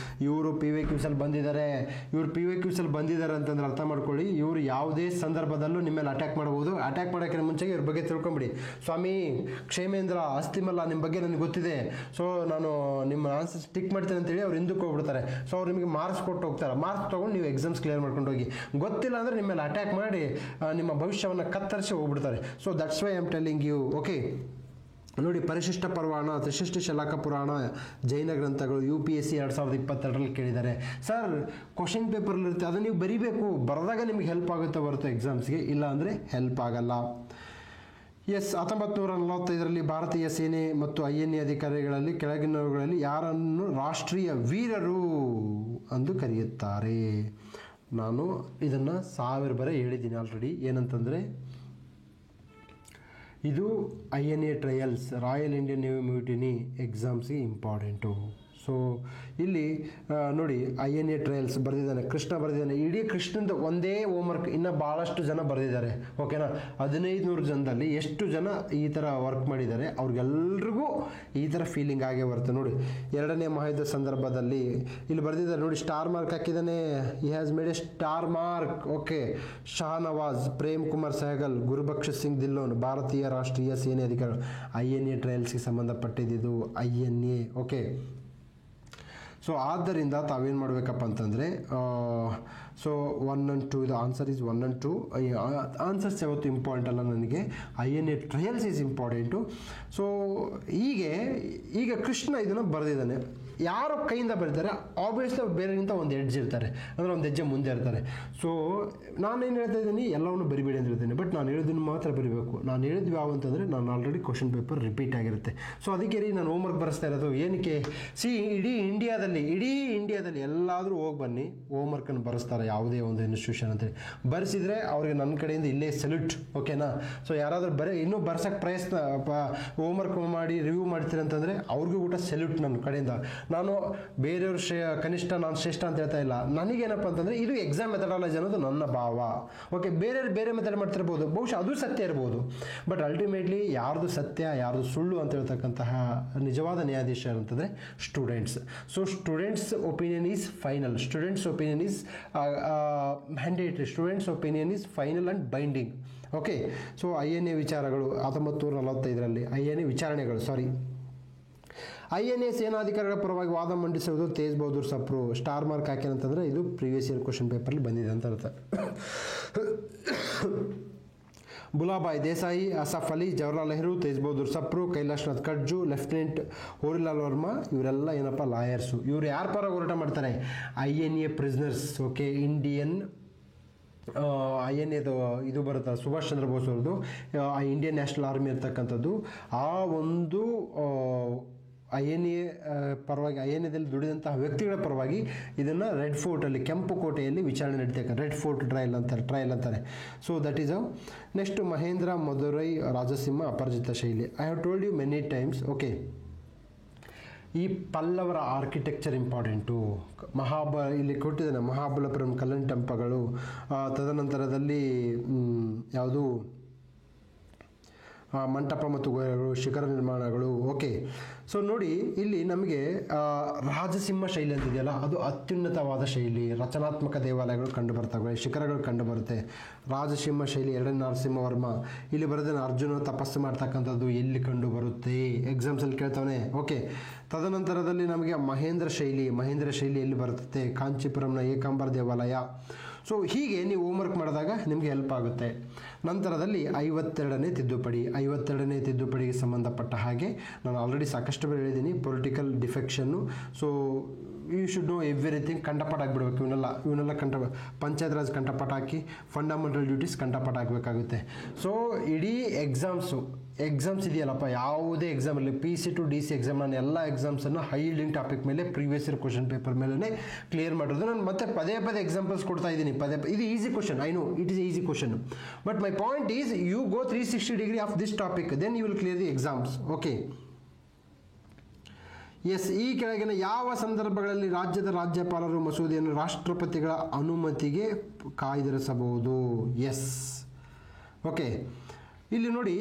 S1: ಇವರು PYQs ಬಂದಿದ್ದಾರೆ. ಇವರು PYQs ಬಂದಿದ್ದಾರೆ ಅಂತಂದ್ರೆ ಅರ್ಥ ಮಾಡ್ಕೊಳ್ಳಿ, ಇವರು ಯಾವುದೇ ಸಂದರ್ಭದಲ್ಲೂ ನಿಮ್ಮ ಮೇಲೆ ಅಟ್ಯಾಕ್ ಮಾಡ್ಬೋದು. ಅಟ್ಯಾಕ್ ಮಾಡೋಕ್ಕಿಂತ ಮುಂಚೆಗೆ ಇವ್ರ ಬಗ್ಗೆ ತಿಳ್ಕೊಂಬಿಡಿ. ಸ್ವಾಮಿ ಕ್ಷೇಮೇಂದ್ರ, ಅಸ್ಥಿಮಲ್ಲ ನಿಮ್ಮ ಬಗ್ಗೆ ನನಗೆ ಗೊತ್ತಿದೆ, ಸೊ ನಾನು ನಿಮ್ಮ ಆನ್ಸರ್ ಸ್ಟಿಕ್ ಮಾಡ್ತೇನೆ ಅಂತೇಳಿ ಅವ್ರು ಹಿಂದಕ್ಕೆ ಹೋಗ್ಬಿಡ್ತಾರೆ. ಸೊ ಅವ್ರು ನಿಮಗೆ ಮಾರ್ಕ್ಸ್ ಕೊಟ್ಟು ಹೋಗ್ತಾರೆ. ಮಾರ್ಕ್ಸ್ ತೊಗೊಂಡು ನೀವು ಎಕ್ಸಾಮ್ಸ್ ಕ್ಲಿಯರ್ ಮಾಡ್ಕೊಂಡು ಹೋಗಿ. ಗೊತ್ತಿಲ್ಲ ಅಂದರೆ ನಿಮ್ಮ ಮೇಲೆ ಅಟ್ಯಾಕ್ ಮಾಡಿ ನಿಮ್ಮ ಭವಿಷ್ಯವನ್ನು ಕತ್ತರಿಸಿ ಹೋಗ್ಬಿಡ್ತಾರೆ. So that's why I am telling you. Okay, ನೋಡಿ, ಪರಿಶಿಷ್ಟ ಪರ್ವಾಣ, ತ್ರಿಶಿಷ್ಟ ಶಲಾಕ ಪುರಾಣ, ಜೈನ ಗ್ರಂಥಗಳು UPSC 2022ರಲ್ಲಿ ಕೇಳಿದ್ದಾರೆ. ಸರ್ ಕ್ವಶನ್ ಪೇಪರ್ಲಿರುತ್ತೆ, ಅದನ್ನು ನೀವು ಬರೀಬೇಕು. ಬರೆದಾಗ ನಿಮಗೆ ಹೆಲ್ಪ್ ಆಗುತ್ತೆ ಹೊರತು ಎಕ್ಸಾಮ್ಸ್ಗೆ ಇಲ್ಲ ಅಂದರೆ ಹೆಲ್ಪ್ ಆಗಲ್ಲ. ಎಸ್, 1945ರಲ್ಲಿ ಭಾರತೀಯ ಸೇನೆ ಮತ್ತು INA ಅಧಿಕಾರಿಗಳಲ್ಲಿ ಕೆಳಗಿನವುಗಳಲ್ಲಿ ಯಾರನ್ನು ರಾಷ್ಟ್ರೀಯ ವೀರರು ಎಂದು ಕರೆಯುತ್ತಾರೆ? ನಾನು ಇದನ್ನು 1000 ಬಾರಿ ಹೇಳಿದ್ದೀನಿ ಆಲ್ರೆಡಿ. ಏನಂತಂದರೆ ಇದು INA trials, royal Indian navy mutiny ಎಕ್ಸಾಮ್ಸ್ಗೆ ಇಂಪಾರ್ಟೆಂಟು. ಸೊ ಇಲ್ಲಿ ನೋಡಿ, INA ಟ್ರಯಲ್ಸ್ ಬರೆದಿದ್ದಾನೆ, ಕೃಷ್ಣ ಬರೆದಿದ್ದಾನೆ. ಇಡೀ ಕೃಷ್ಣಂದು ಒಂದೇ ಹೋಮ್ವರ್ಕ್ ಇನ್ನು ಭಾಳಷ್ಟು ಜನ ಬರೆದಿದ್ದಾರೆ. ಓಕೆನಾ, 1500 ಜನದಲ್ಲಿ ಎಷ್ಟು ಜನ ಈ ಥರ ವರ್ಕ್ ಮಾಡಿದ್ದಾರೆ, ಅವ್ರಿಗೆಲ್ರಿಗೂ ಈ ಥರ ಫೀಲಿಂಗ್ ಆಗೇ ಬರುತ್ತೆ. ನೋಡಿ, 2ನೇ ಮಹಾಯುದ್ಧ ಸಂದರ್ಭದಲ್ಲಿ ಇಲ್ಲಿ ಬರೆದಿದ್ದಾರೆ ನೋಡಿ, ಸ್ಟಾರ್ ಮಾರ್ಕ್ ಹಾಕಿದ್ದಾನೆ. He has made a star mark. Okay, Shahnawaz, Prem Kumar Sehgal, Gurbaksh Singh Dhillon, ಭಾರತೀಯ ರಾಷ್ಟ್ರೀಯ ಸೇನೆ ಅಧಿಕಾರಿಗಳು. INA ಟ್ರಯಲ್ಸ್ಗೆ ಸಂಬಂಧಪಟ್ಟಿದ್ದು INA. ಓಕೆ, ಸೊ ಆದ್ದರಿಂದ ತಾವೇನು ಮಾಡಬೇಕಪ್ಪ ಅಂತಂದರೆ, ಸೊ 1 and 2, ಇದು ಆನ್ಸರ್ ಈಸ್ 1 and 2. ಆನ್ಸರ್ಸ್ ಯಾವತ್ತು ಇಂಪಾರ್ಟೆಂಟ್ ಅಲ್ಲ ನನಗೆ, INA trials is important. So ಈಗ ಕೃಷ್ಣ ಇದನ್ನು ಬರೆದಿದ್ದಾನೆ. ಯಾರೋ ಕೈಯಿಂದ ಬರೀತಾರೆ, ಆಬ್ವಿಯಸ್ಲಿ ಅವ್ರು ಬೇರೆಗಿಂತ ಒಂದು ಎಡ್ಜ್ ಇರ್ತಾರೆ, ಅಂದರೆ ಒಂದು ಹೆಜ್ಜೆ ಮುಂದೆ ಇರ್ತಾರೆ. ಸೊ ನಾನೇನು ಹೇಳ್ತಾ ಇದ್ದೀನಿ, ಎಲ್ಲವನ್ನು ಬರಿಬೇಡಿ ಅಂತ ಹೇಳ್ತೀನಿ, ಬಟ್ ನಾನು ಹೇಳಿದ್ದನ್ನು ಮಾತ್ರ ಬರೀಬೇಕು. ನಾನು ಹೇಳಿದ್ವಿ ಯಾವ ಅಂತಂದರೆ, ನಾನು ಆಲ್ರೆಡಿ ಕ್ವಶನ್ ಪೇಪರ್ ರಿಪೀಟ್ ಆಗಿರುತ್ತೆ. ಸೊ ಅದಕ್ಕೆ ರೀ ನಾನು ಹೋಮ್ವರ್ಕ್ ಬರೆಸ್ತಾ ಇರೋದು. ಏನಕ್ಕೆ? ಇಡೀ ಇಂಡಿಯಾದಲ್ಲಿ ಎಲ್ಲಾದರೂ ಹೋಗಿ ಬನ್ನಿ, ಹೋಮ್ವರ್ಕನ್ನು ಬರೆಸ್ತಾರೆ ಯಾವುದೇ ಒಂದು ಇನ್ಸ್ಟಿಟ್ಯೂಷನ್ ಅಂತೇಳಿ. ಬರೆಸಿದರೆ ಅವ್ರಿಗೆ ನನ್ನ ಕಡೆಯಿಂದ ಇಲ್ಲೇ ಸೆಲ್ಯೂಟ್. ಓಕೆನಾ? ಸೊ ಯಾರಾದರೂ ಇನ್ನೂ ಬರ್ಸೋಕ್ಕೆ ಪ್ರಯತ್ನ ಹೋಮ್ವರ್ಕ್ ಮಾಡಿ ರಿವ್ಯೂ ಮಾಡ್ತೀರಿ ಅಂತಂದರೆ ಅವ್ರಿಗೂ ಕೂಡ ಸೆಲ್ಯೂಟ್ ನನ್ನ ಕಡೆಯಿಂದ. ನಾನು ಬೇರೆಯವ್ರ ಕನಿಷ್ಠ, ನಾನು ಶ್ರೇಷ್ಠ ಅಂತ ಹೇಳ್ತಾ ಇಲ್ಲ. ನನಗೇನಪ್ಪ ಅಂತಂದರೆ ಇದು ಎಕ್ಸಾಮ್ ಮೆಥಡಾಲಜಿ ಅನ್ನೋದು ನನ್ನ ಭಾವ. ಓಕೆ, ಬೇರೆ ಮೆಥಡ್ ಮಾಡ್ತಿರ್ಬೋದು, ಬಹುಶಃ ಅದು ಸತ್ಯ ಇರ್ಬೋದು, ಬಟ್ ಅಲ್ಟಿಮೇಟ್ಲಿ ಯಾರ್ದು ಸತ್ಯ ಯಾರ್ದು ಸುಳ್ಳು ಅಂತ ಹೇಳ್ತಕ್ಕಂತಹ ನಿಜವಾದ ನ್ಯಾಯಾಧೀಶ ಅಂತಂದರೆ students. So students opinion is final, students opinion is mandatory, students opinion is final and binding. Okay, so INA ವಿಚಾರಗಳು 1945ರಲ್ಲಿ INA ವಿಚಾರಣೆಗಳು INA ಸೇನಾಧಿಕಾರಿಗಳ ಪರವಾಗಿ ವಾದ ಮಂಡಿಸುವುದು ತೇಜ್ ಬಹದ್ದೂರ್ ಸಪ್ರು. ಸ್ಟಾರ್ ಮಾರ್ಕ್ ಹಾಕೇನಂತಂದರೆ ಇದು ಪ್ರೀವಿಯಸ್ ಇಯರ್ ಕ್ವಶನ್ ಪೇಪರ್ಲಿ ಬಂದಿದೆ ಅಂತ ಅರ್ಥ. ಬುಲಾಬಾಯ್ ದೇಸಾಯಿ, ಅಸಫ್ ಅಲಿ, ಜವಾಹರ್ಲಾಲ್ ನೆಹರು, ತೇಜ್ ಬಹದ್ದೂರ್ ಸಪ್ರು, ಕೈಲಾಶ್ನಾಥ್ ಕಡ್ಜು, ಲೆಫ್ಟಿನೆಂಟ್ ಹೋರಿಲಾಲ್ ವರ್ಮಾ, ಇವರೆಲ್ಲ ಏನಪ್ಪ ಲಾಯರ್ಸು. ಇವರು ಯಾರ ಪರ ಹೋರಾಟ ಮಾಡ್ತಾರೆ? INA prisoners. ಓಕೆ, ಇಂಡಿಯನ್ INAದು ಇದು ಬರುತ್ತೆ, ಸುಭಾಷ್ ಚಂದ್ರ ಬೋಸ್ ಅವ್ರದ್ದು ಇಂಡಿಯನ್ ನ್ಯಾಷನಲ್ ಆರ್ಮಿ ಇರ್ತಕ್ಕಂಥದ್ದು. ಆ ಒಂದು INA ಪರವಾಗಿ, INAದಲ್ಲಿ ದುಡಿದಂತಹ ವ್ಯಕ್ತಿಗಳ ಪರವಾಗಿ ಇದನ್ನು ರೆಡ್ ಫೋರ್ಟಲ್ಲಿ, ಕೆಂಪು ಕೋಟೆಯಲ್ಲಿ ವಿಚಾರಣೆ ನಡೀತಕ್ಕ, ರೆಡ್ ಫೋರ್ಟ್ ಟ್ರಯಲ್ ಅಂತಾರೆ. So that is next Mahendra ಮಧುರೈ ರಾಜಸಿಂಹ ಅಪರಾಜಿತ ಶೈಲಿ. I have told you many times. Okay, ಈ ಪಲ್ಲವರ ಆರ್ಕಿಟೆಕ್ಚರ್ ಇಂಪಾರ್ಟೆಂಟು. ಇಲ್ಲಿ ಕೊಟ್ಟಿದ್ದಾನೆ ಮಹಾಬಲಪುರಂ ಕಲ್ಲನ್ ಟೆಂಪಗಳು, ತದನಂತರದಲ್ಲಿ ಯಾವುದು ಮಂಟಪ ಮತ್ತು ಗೋಯಗಳು, ಶಿಖರ ನಿರ್ಮಾಣಗಳು. ಓಕೆ, ಸೊ ನೋಡಿ ಇಲ್ಲಿ ನಮಗೆ ರಾಜಸಿಂಹ ಶೈಲಿ ಅಂತಿದೆಯಲ್ಲ, ಅದು ಅತ್ಯುನ್ನತವಾದ ಶೈಲಿ. ರಚನಾತ್ಮಕ ದೇವಾಲಯಗಳು ಕಂಡು ಬರ್ತವೆ, ಶಿಖರಗಳು ಕಂಡು ಬರುತ್ತೆ. ರಾಜಸಿಂಹ ಶೈಲಿ 2ನೇ ನರಸಿಂಹವರ್ಮ. ಇಲ್ಲಿ ಬರೋದನ್ನು ಅರ್ಜುನ ತಪಸ್ಸು ಮಾಡ್ತಕ್ಕಂಥದ್ದು ಎಲ್ಲಿ ಕಂಡು ಬರುತ್ತೆ? ಎಕ್ಸಾಮ್ಸಲ್ಲಿ ಕೇಳ್ತಾವನೆ. ಓಕೆ, ತದನಂತರದಲ್ಲಿ ನಮಗೆ ಮಹೇಂದ್ರ ಶೈಲಿ ಎಲ್ಲಿ ಬರುತ್ತೆ? ಕಾಂಚೀಪುರಂನ ಏಕಾಂಬರ ದೇವಾಲಯ. ಸೊ ಹೀಗೆ ನೀವು ಹೋಮ್ವರ್ಕ್ ಮಾಡಿದಾಗ ನಿಮಗೆ ಹೆಲ್ಪ್ ಆಗುತ್ತೆ. ನಂತರದಲ್ಲಿ 52ನೇ ತಿದ್ದುಪಡಿಗೆ ಸಂಬಂಧಪಟ್ಟ ಹಾಗೆ ನಾನು ಆಲ್ರೆಡಿ ಸಾಕಷ್ಟು ಬೇರೆ ಹೇಳಿದ್ದೀನಿ. ಪೊಲಿಟಿಕಲ್ ಡಿಫೆಕ್ಷನ್ನು, so you should know everything. ಕಂಠಪಾಠ ಆಗಿಬಿಡ್ಬೇಕು ಇವನ್ನೆಲ್ಲ ಪಂಚಾಯತ್ ರಾಜ್ ಕಂಠಪಾಠ ಹಾಕಿ, ಫಂಡಮೆಂಟಲ್ ಡ್ಯೂಟೀಸ್ ಕಂಠಪಾಠ ಆಗಬೇಕಾಗುತ್ತೆ. ಸೊ ಇಡೀ ಎಕ್ಸಾಮ್ಸ್ ಇದೆಯಲ್ಲಪ್ಪ, ಯಾವುದೇ ಎಕ್ಸಾಮ್ ಇರಲಿ, PC to DC ಎಕ್ಸಾಮ್, ನಾನು ಎಲ್ಲ ಎಕ್ಸಾಮ್ಸನ್ನು ಹೈ ಲಿಂಕ್ ಟಾಪಿಕ್ ಮೇಲೆ ಪ್ರೀವಿಯಸ್ ಇಯರ್ ಕ್ವಶನ್ ಪೇಪರ್ ಮೇಲೆ ಕ್ಲಿಯರ್ ಮಾಡೋದು. ನಾನು ಮತ್ತೆ ಪದೇ ಎಕ್ಸಾಂಪಲ್ಸ್ ಕೊಡ್ತಾ ಇದ್ದೀನಿ. ಇದು easy question, I know it is easy question, but my point is you go 360 degree of this topic, then you will clear the exams. Okay, yes. ಈ ಕೆಳಗಿನ ಯಾವ ಸಂದರ್ಭಗಳಲ್ಲಿ ರಾಜ್ಯದ ರಾಜ್ಯಪಾಲರು ಮಸೂದೆಯನ್ನು ರಾಷ್ಟ್ರಪತಿಗಳ ಅನುಮತಿಗೆ ಕಾಯ್ದಿರಿಸಬಹುದು? ಎಸ್. ಓಕೆ, ಇಲ್ಲಿ ನೋಡಿ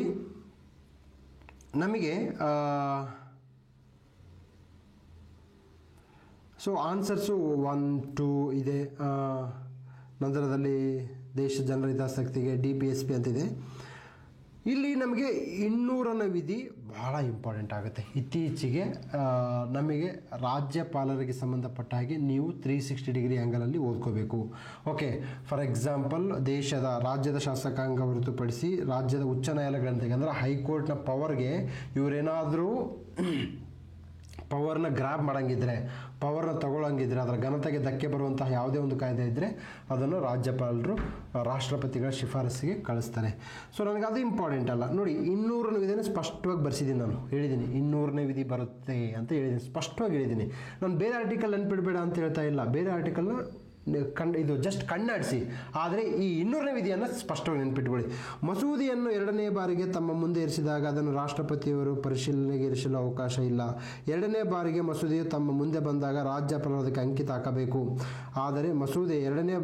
S1: ನಮಗೆ ಸೊ ಆನ್ಸರ್ಸು 1, 2 ಇದೆ. ನಂತರದಲ್ಲಿ ದೇಶ ಜನರ ಹಿತಾಸಕ್ತಿಗೆ DPSP ಅಂತಿದೆ. ಇಲ್ಲಿ ನಮಗೆ 200ನೇ ವಿಧಿ ಬಹಳ ಇಂಪಾರ್ಟೆಂಟ್ ಆಗುತ್ತೆ. ಇತ್ತೀಚೆಗೆ ನಮಗೆ ರಾಜ್ಯಪಾಲರಿಗೆ ಸಂಬಂಧಪಟ್ಟ ಹಾಗೆ ನೀವು 360 ಡಿಗ್ರಿ ಆ್ಯಂಗಲಲ್ಲಿ ಓದ್ಕೋಬೇಕು. ಓಕೆ, ಫಾರ್ ಎಕ್ಸಾಂಪಲ್ ರಾಜ್ಯದ ಶಾಸಕಾಂಗ ಹೊರತುಪಡಿಸಿ ರಾಜ್ಯದ ಉಚ್ಚ ನ್ಯಾಯಾಲಯಗಳಂತೆಗೆ ಅಂದರೆ ಹೈಕೋರ್ಟ್ನ ಪವರ್ಗೆ ಇವರೇನಾದರೂ ಪವರ್ನ ಗ್ರ್ಯಾಬ್ ಮಾಡೋಂಗಿದ್ರೆ, ಪವರ್ನ ತಗೊಳ್ಳೋಂಗಿದ್ರೆ, ಅದರ ಘನತೆಗೆ ಧಕ್ಕೆ ಬರುವಂತಹ ಯಾವುದೇ ಒಂದು ಕಾಯ್ದೆ ಇದ್ದರೆ ಅದನ್ನು ರಾಜ್ಯಪಾಲರು ರಾಷ್ಟ್ರಪತಿಗಳ ಶಿಫಾರಸ್ಸಿಗೆ ಕಳಿಸ್ತಾರೆ. ಸೊ ನನಗೆ ಅದು ಇಂಪಾರ್ಟೆಂಟ್ ಅಲ್ಲ. ನೋಡಿ, 200ನೇ ವಿಧಿನ ಸ್ಪಷ್ಟವಾಗಿ ಬರ್ಸಿದ್ದೀನಿ, ನಾನು ಹೇಳಿದ್ದೀನಿ 200ನೇ ವಿಧಿ ಬರುತ್ತೆ ಅಂತ ಹೇಳಿದ್ದೀನಿ, ಸ್ಪಷ್ಟವಾಗಿ ಹೇಳಿದ್ದೀನಿ. ನಾನು ಬೇರೆ ಆರ್ಟಿಕಲ್ ನೆನ್ಪಿಡಬೇಡ ಅಂತ ಹೇಳ್ತಾ ಇಲ್ಲ, ಬೇರೆ ಆರ್ಟಿಕಲ್ನ ಇದು ಜಸ್ಟ್ ಕಣ್ಣಾಡಿಸಿ. ಆದರೆ ಈ 200ನೇ ವಿಧಿಯನ್ನು ಸ್ಪಷ್ಟವಾಗಿ ನೆನಪಿಟ್ಕೊಳ್ಳಿ. ಮಸೂದೆಯನ್ನು 2ನೇ ಬಾರಿಗೆ ತಮ್ಮ ಮುಂದೆ ಇರಿಸಿದಾಗ ಅದನ್ನು ರಾಷ್ಟ್ರಪತಿಯವರು ಪರಿಶೀಲನೆಗೆ ಇರಿಸಲು ಅವಕಾಶ ಇಲ್ಲ. 2ನೇ ಬಾರಿಗೆ ಮಸೂದೆಯು ತಮ್ಮ ಮುಂದೆ ಬಂದಾಗ ರಾಜ್ಯಪಾಲರು ಅದಕ್ಕೆ ಅಂಕಿತ ಹಾಕಬೇಕು. ಆದರೆ ಮಸೂದೆ 2ನೇ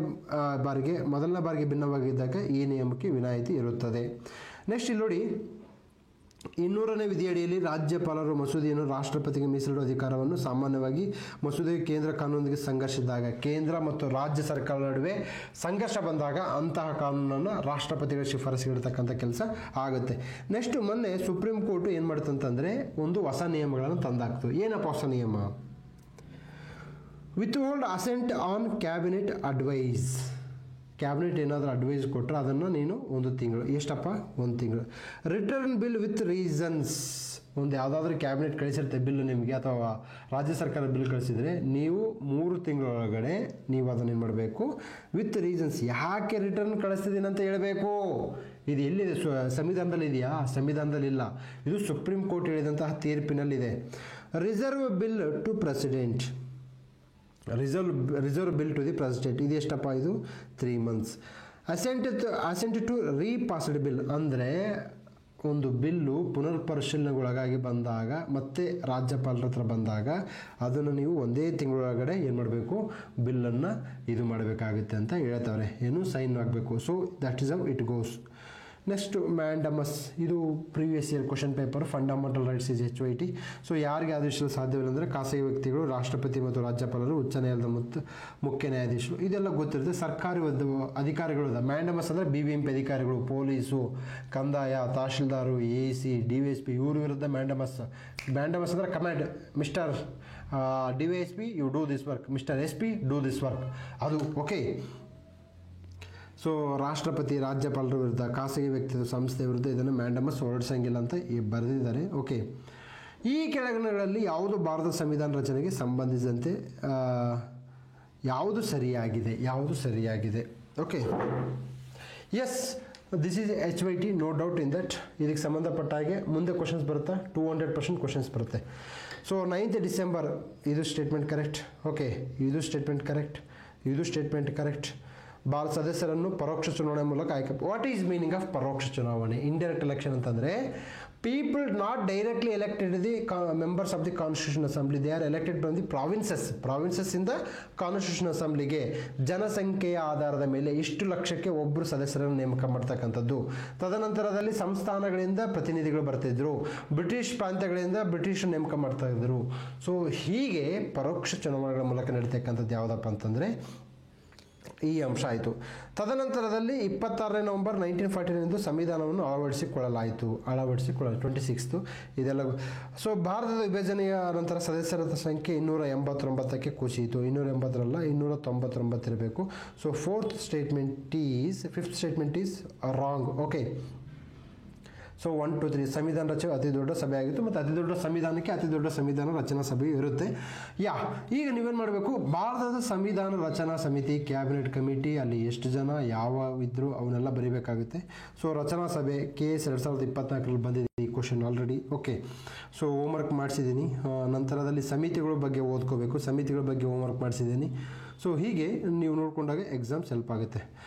S1: ಬಾರಿಗೆ ಮೊದಲನೇ ಬಾರಿಗೆ ಭಿನ್ನವಾಗಿದ್ದಾಗ ಈ ನಿಯಮಕ್ಕೆ ವಿನಾಯಿತಿ ಇರುತ್ತದೆ. ನೆಕ್ಸ್ಟ್ ಇಲ್ಲಿ ನೋಡಿ, 200ನೇ ವಿಧಿಯಡಿಯಲ್ಲಿ ರಾಜ್ಯಪಾಲರು ಮಸೂದೆಯನ್ನು ರಾಷ್ಟ್ರಪತಿಗೆ ಮೀಸಲಿಡುವ ಅಧಿಕಾರವನ್ನು ಸಾಮಾನ್ಯವಾಗಿ ಮಸೂದೆಯು ಕೇಂದ್ರ ಕಾನೂನಿಗೆ ಸಂಘರ್ಷಿಸಿದಾಗ, ಕೇಂದ್ರ ಮತ್ತು ರಾಜ್ಯ ಸರ್ಕಾರದ ನಡುವೆ ಸಂಘರ್ಷ ಬಂದಾಗ ಅಂತಹ ಕಾನೂನನ್ನು ರಾಷ್ಟ್ರಪತಿಗಳ ಶಿಫಾರಸಿಗೆ ಇಡ್ತಕ್ಕಂಥ ಕೆಲಸ ಆಗುತ್ತೆ. ನೆಕ್ಸ್ಟ್ ಮೊನ್ನೆ ಸುಪ್ರೀಂ ಕೋರ್ಟ್ ಏನು ಮಾಡುತ್ತಂತಂದರೆ ಒಂದು ಹೊಸ ನಿಯಮಗಳನ್ನು ತಂದಾಕ್ತು. ಏನಪ್ಪ ಹೊಸ ನಿಯಮ? Withhold assent on cabinet advice. Cabinet ಏನಾದರೂ ಅಡ್ವೈಸ್ ಕೊಟ್ಟರೆ ಅದನ್ನು ನೀನು 1 ತಿಂಗಳು, ಎಷ್ಟಪ್ಪ 1 ತಿಂಗಳು. Return bill with reasons. ಒಂದು ಯಾವುದಾದ್ರೂ ಕ್ಯಾಬಿನೆಟ್ ಕಳಿಸಿರುತ್ತೆ ಬಿಲ್ಲು ನಿಮಗೆ, ಅಥವಾ ರಾಜ್ಯ ಸರ್ಕಾರ ಬಿಲ್ ಕಳಿಸಿದರೆ ನೀವು 3 ತಿಂಗಳೊಳಗಡೆ ನೀವು ಅದನ್ನು ಏನು ಮಾಡಬೇಕು, ವಿತ್ ರೀಸನ್ಸ್, ಯಾಕೆ ರಿಟರ್ನ್ ಕಳಿಸ್ತಿದ್ದೀನಿ ಅಂತ ಹೇಳಬೇಕು. ಇದು ಎಲ್ಲಿದೆ? ಸಂವಿಧಾನದಲ್ಲಿ ಇದೆಯಾ? ಸಂವಿಧಾನದಲ್ಲಿಲ್ಲ, ಇದು ಸುಪ್ರೀಂ ಕೋರ್ಟ್ ಹೇಳಿದಂತಹ ತೀರ್ಪಿನಲ್ಲಿದೆ. Reserve bill to president, reserve bill to the president, ಇದು ಎಷ್ಟಪ್ಪ? ಇದು 3 months. Assent to repassed bill, ಅಂದರೆ ಒಂದು ಬಿಲ್ಲು ಪುನರ್ ಪರಿಶೀಲನೆಗೊಳಗಾಗಿ ಬಂದಾಗ ಮತ್ತೆ ರಾಜ್ಯಪಾಲರ ಹತ್ರ ಬಂದಾಗ ಅದನ್ನು ನೀವು 1 ತಿಂಗಳೊಳಗಡೆ ಏನು ಮಾಡಬೇಕು, ಬಿಲ್ಲನ್ನು ಇದು ಮಾಡಬೇಕಾಗುತ್ತೆ ಅಂತ ಹೇಳ್ತವ್ರೆ. ಏನು ಸೈನ್ ಆಗಬೇಕು. So that is how it goes. Next mandamus, ಇದು previous year question paper. Fundamental rights is HYT. So ಯಾರಿಗೆ ಆದೇಶಿಸಲು ಸಾಧ್ಯವಿಲ್ಲ ಅಂದರೆ ಖಾಸಗಿ ವ್ಯಕ್ತಿಗಳು, ರಾಷ್ಟ್ರಪತಿ ಮತ್ತು ರಾಜ್ಯಪಾಲರು, ಉಚ್ಚ ನ್ಯಾಯಾಲಯದ ಮತ್ತು ಮುಖ್ಯ ನ್ಯಾಯಾಧೀಶರು, ಇದೆಲ್ಲ ಗೊತ್ತಿರುತ್ತೆ. ಸರ್ಕಾರಿ ಅಧಿಕಾರಿಗಳು, ಮ್ಯಾಂಡಮಸ್ ಅಂದರೆ BBMP ಅಧಿಕಾರಿಗಳು, ಪೊಲೀಸು, ಕಂದಾಯ, ತಹಶೀಲ್ದಾರು, AEC, DVSP, ಇವ್ರ ವಿರುದ್ಧ ಮ್ಯಾಂಡಮಸ್ ಅಂದರೆ command, mister DVSP you do this work, mister SP do this work, ಅದು ಓಕೆ. ಸೊ ರಾಷ್ಟ್ರಪತಿ, ರಾಜ್ಯಪಾಲರ ವಿರುದ್ಧ, ಖಾಸಗಿ ವ್ಯಕ್ತಿ, ಸಂಸ್ಥೆ ವಿರುದ್ಧ ಇದನ್ನು ಮ್ಯಾಂಡಮಸ್ ಹೊರಡಿಸಂಗಿಲ್ಲ ಅಂತ ಬರೆದಿದ್ದಾರೆ. ಓಕೆ, ಈ ಕೆಳಗಿನಗಳಲ್ಲಿ ಯಾವುದು ಭಾರತದ ಸಂವಿಧಾನ ರಚನೆಗೆ ಸಂಬಂಧಿಸಿದಂತೆ ಯಾವುದು ಸರಿಯಾಗಿದೆ? Okay, yes, this is HYT, no doubt in that. ಇದಕ್ಕೆ ಸಂಬಂಧಪಟ್ಟ ಹಾಗೆ ಮುಂದೆ ಕ್ವಶನ್ಸ್ ಬರುತ್ತಾ? 200% ಕ್ವಶನ್ಸ್ ಬರುತ್ತೆ. ಸೊ 9th December ಇದು ಸ್ಟೇಟ್ಮೆಂಟ್ ಕರೆಕ್ಟ್. ಓಕೆ, ಇದು ಸ್ಟೇಟ್ಮೆಂಟ್ ಕರೆಕ್ಟ್. ಭಾರತ ಸದಸ್ಯರನ್ನು ಪರೋಕ್ಷ ಚುನಾವಣೆ ಮೂಲಕ ಆಯ್ಕೆ. ವಾಟ್ ಈಸ್ ಮೀನಿಂಗ್ ಆಫ್ ಪರೋಕ್ಷ ಚುನಾವಣೆ? ಇಂಡೈರೆಕ್ಟ್ ಎಲೆಕ್ಷನ್ ಅಂತಂದರೆ people not directly elected the members of the constitution assembly, they are elected from the ಪ್ರಾವಿನ್ಸಸ್ಸಿಂದ ಕಾನ್ಸ್ಟಿಟ್ಯೂಷನ್ ಅಸೆಂಬ್ಲಿಗೆ ಜನಸಂಖ್ಯೆಯ ಆಧಾರದ ಮೇಲೆ ಇಷ್ಟು ಲಕ್ಷಕ್ಕೆ ಒಬ್ಬರು ಸದಸ್ಯರನ್ನು ನೇಮಕ ಮಾಡ್ತಕ್ಕಂಥದ್ದು. ತದನಂತರದಲ್ಲಿ ಸಂಸ್ಥಾನಗಳಿಂದ ಪ್ರತಿನಿಧಿಗಳು ಬರ್ತಿದ್ರು, ಬ್ರಿಟಿಷ್ ಪ್ರಾಂತ್ಯಗಳಿಂದ ಬ್ರಿಟಿಷ್ ನೇಮಕ ಮಾಡ್ತಾ ಇದ್ರು. ಸೊ ಹೀಗೆ ಪರೋಕ್ಷ ಚುನಾವಣೆಗಳ ಮೂಲಕ ನಡೀತಕ್ಕಂಥದ್ದು ಯಾವುದಪ್ಪ ಅಂತಂದರೆ ಈ ಅಂಶ ಆಯಿತು. ತದನಂತರದಲ್ಲಿ 26 ನವೆಂಬರ್ 1949 ಸಂವಿಧಾನವನ್ನು ಅಳವಡಿಸಿಕೊಳ್ಳ 26 ಇದೆಲ್ಲ. ಸೊ ಭಾರತದ ವಿಭಜನೆಯ ನಂತರ ಸದಸ್ಯರ ಸಂಖ್ಯೆ 289ಕ್ಕೆ ಕುಸಿಯಿತು. 280 299 ಇರಬೇಕು. So fifth statement is wrong. Okay, so 1 2 3 ಸಂವಿಧಾನ ರಚನೆ ಅತಿ ದೊಡ್ಡ ಸಭೆ ಆಗಿತ್ತು, ಮತ್ತು ಅತಿ ದೊಡ್ಡ ಸಂವಿಧಾನಕ್ಕೆ ಅತಿ ದೊಡ್ಡ ಸಂವಿಧಾನ ರಚನಾ ಸಭೆಯು ಇರುತ್ತೆ. ಈಗ ನೀವೇನು ಮಾಡಬೇಕು, ಭಾರತದ ಸಂವಿಧಾನ ರಚನಾ ಸಮಿತಿ ಕ್ಯಾಬಿನೆಟ್ ಕಮಿಟಿ ಅಲ್ಲಿ ಎಷ್ಟು ಜನ ಯಾವ ಇದ್ರು ಅವನ್ನೆಲ್ಲ ಬರೀಬೇಕಾಗುತ್ತೆ. ಸೊ ರಚನಾ ಸಭೆ KS 2024 ಬಂದಿದೆ ಈ question already. Okay, so homework ಮಾಡಿಸಿದ್ದೀನಿ. ನಂತರದಲ್ಲಿ ಸಮಿತಿಗಳ ಬಗ್ಗೆ ಓದ್ಕೋಬೇಕು, ಸಮಿತಿಗಳ ಬಗ್ಗೆ ಹೋಮ್ವರ್ಕ್ ಮಾಡಿಸಿದ್ದೀನಿ. ಸೊ ಹೀಗೆ ನೀವು ನೋಡಿಕೊಂಡಾಗ ಎಕ್ಸಾಮ್ಸ್ ಹೆಲ್ಪ್ ಆಗುತ್ತೆ.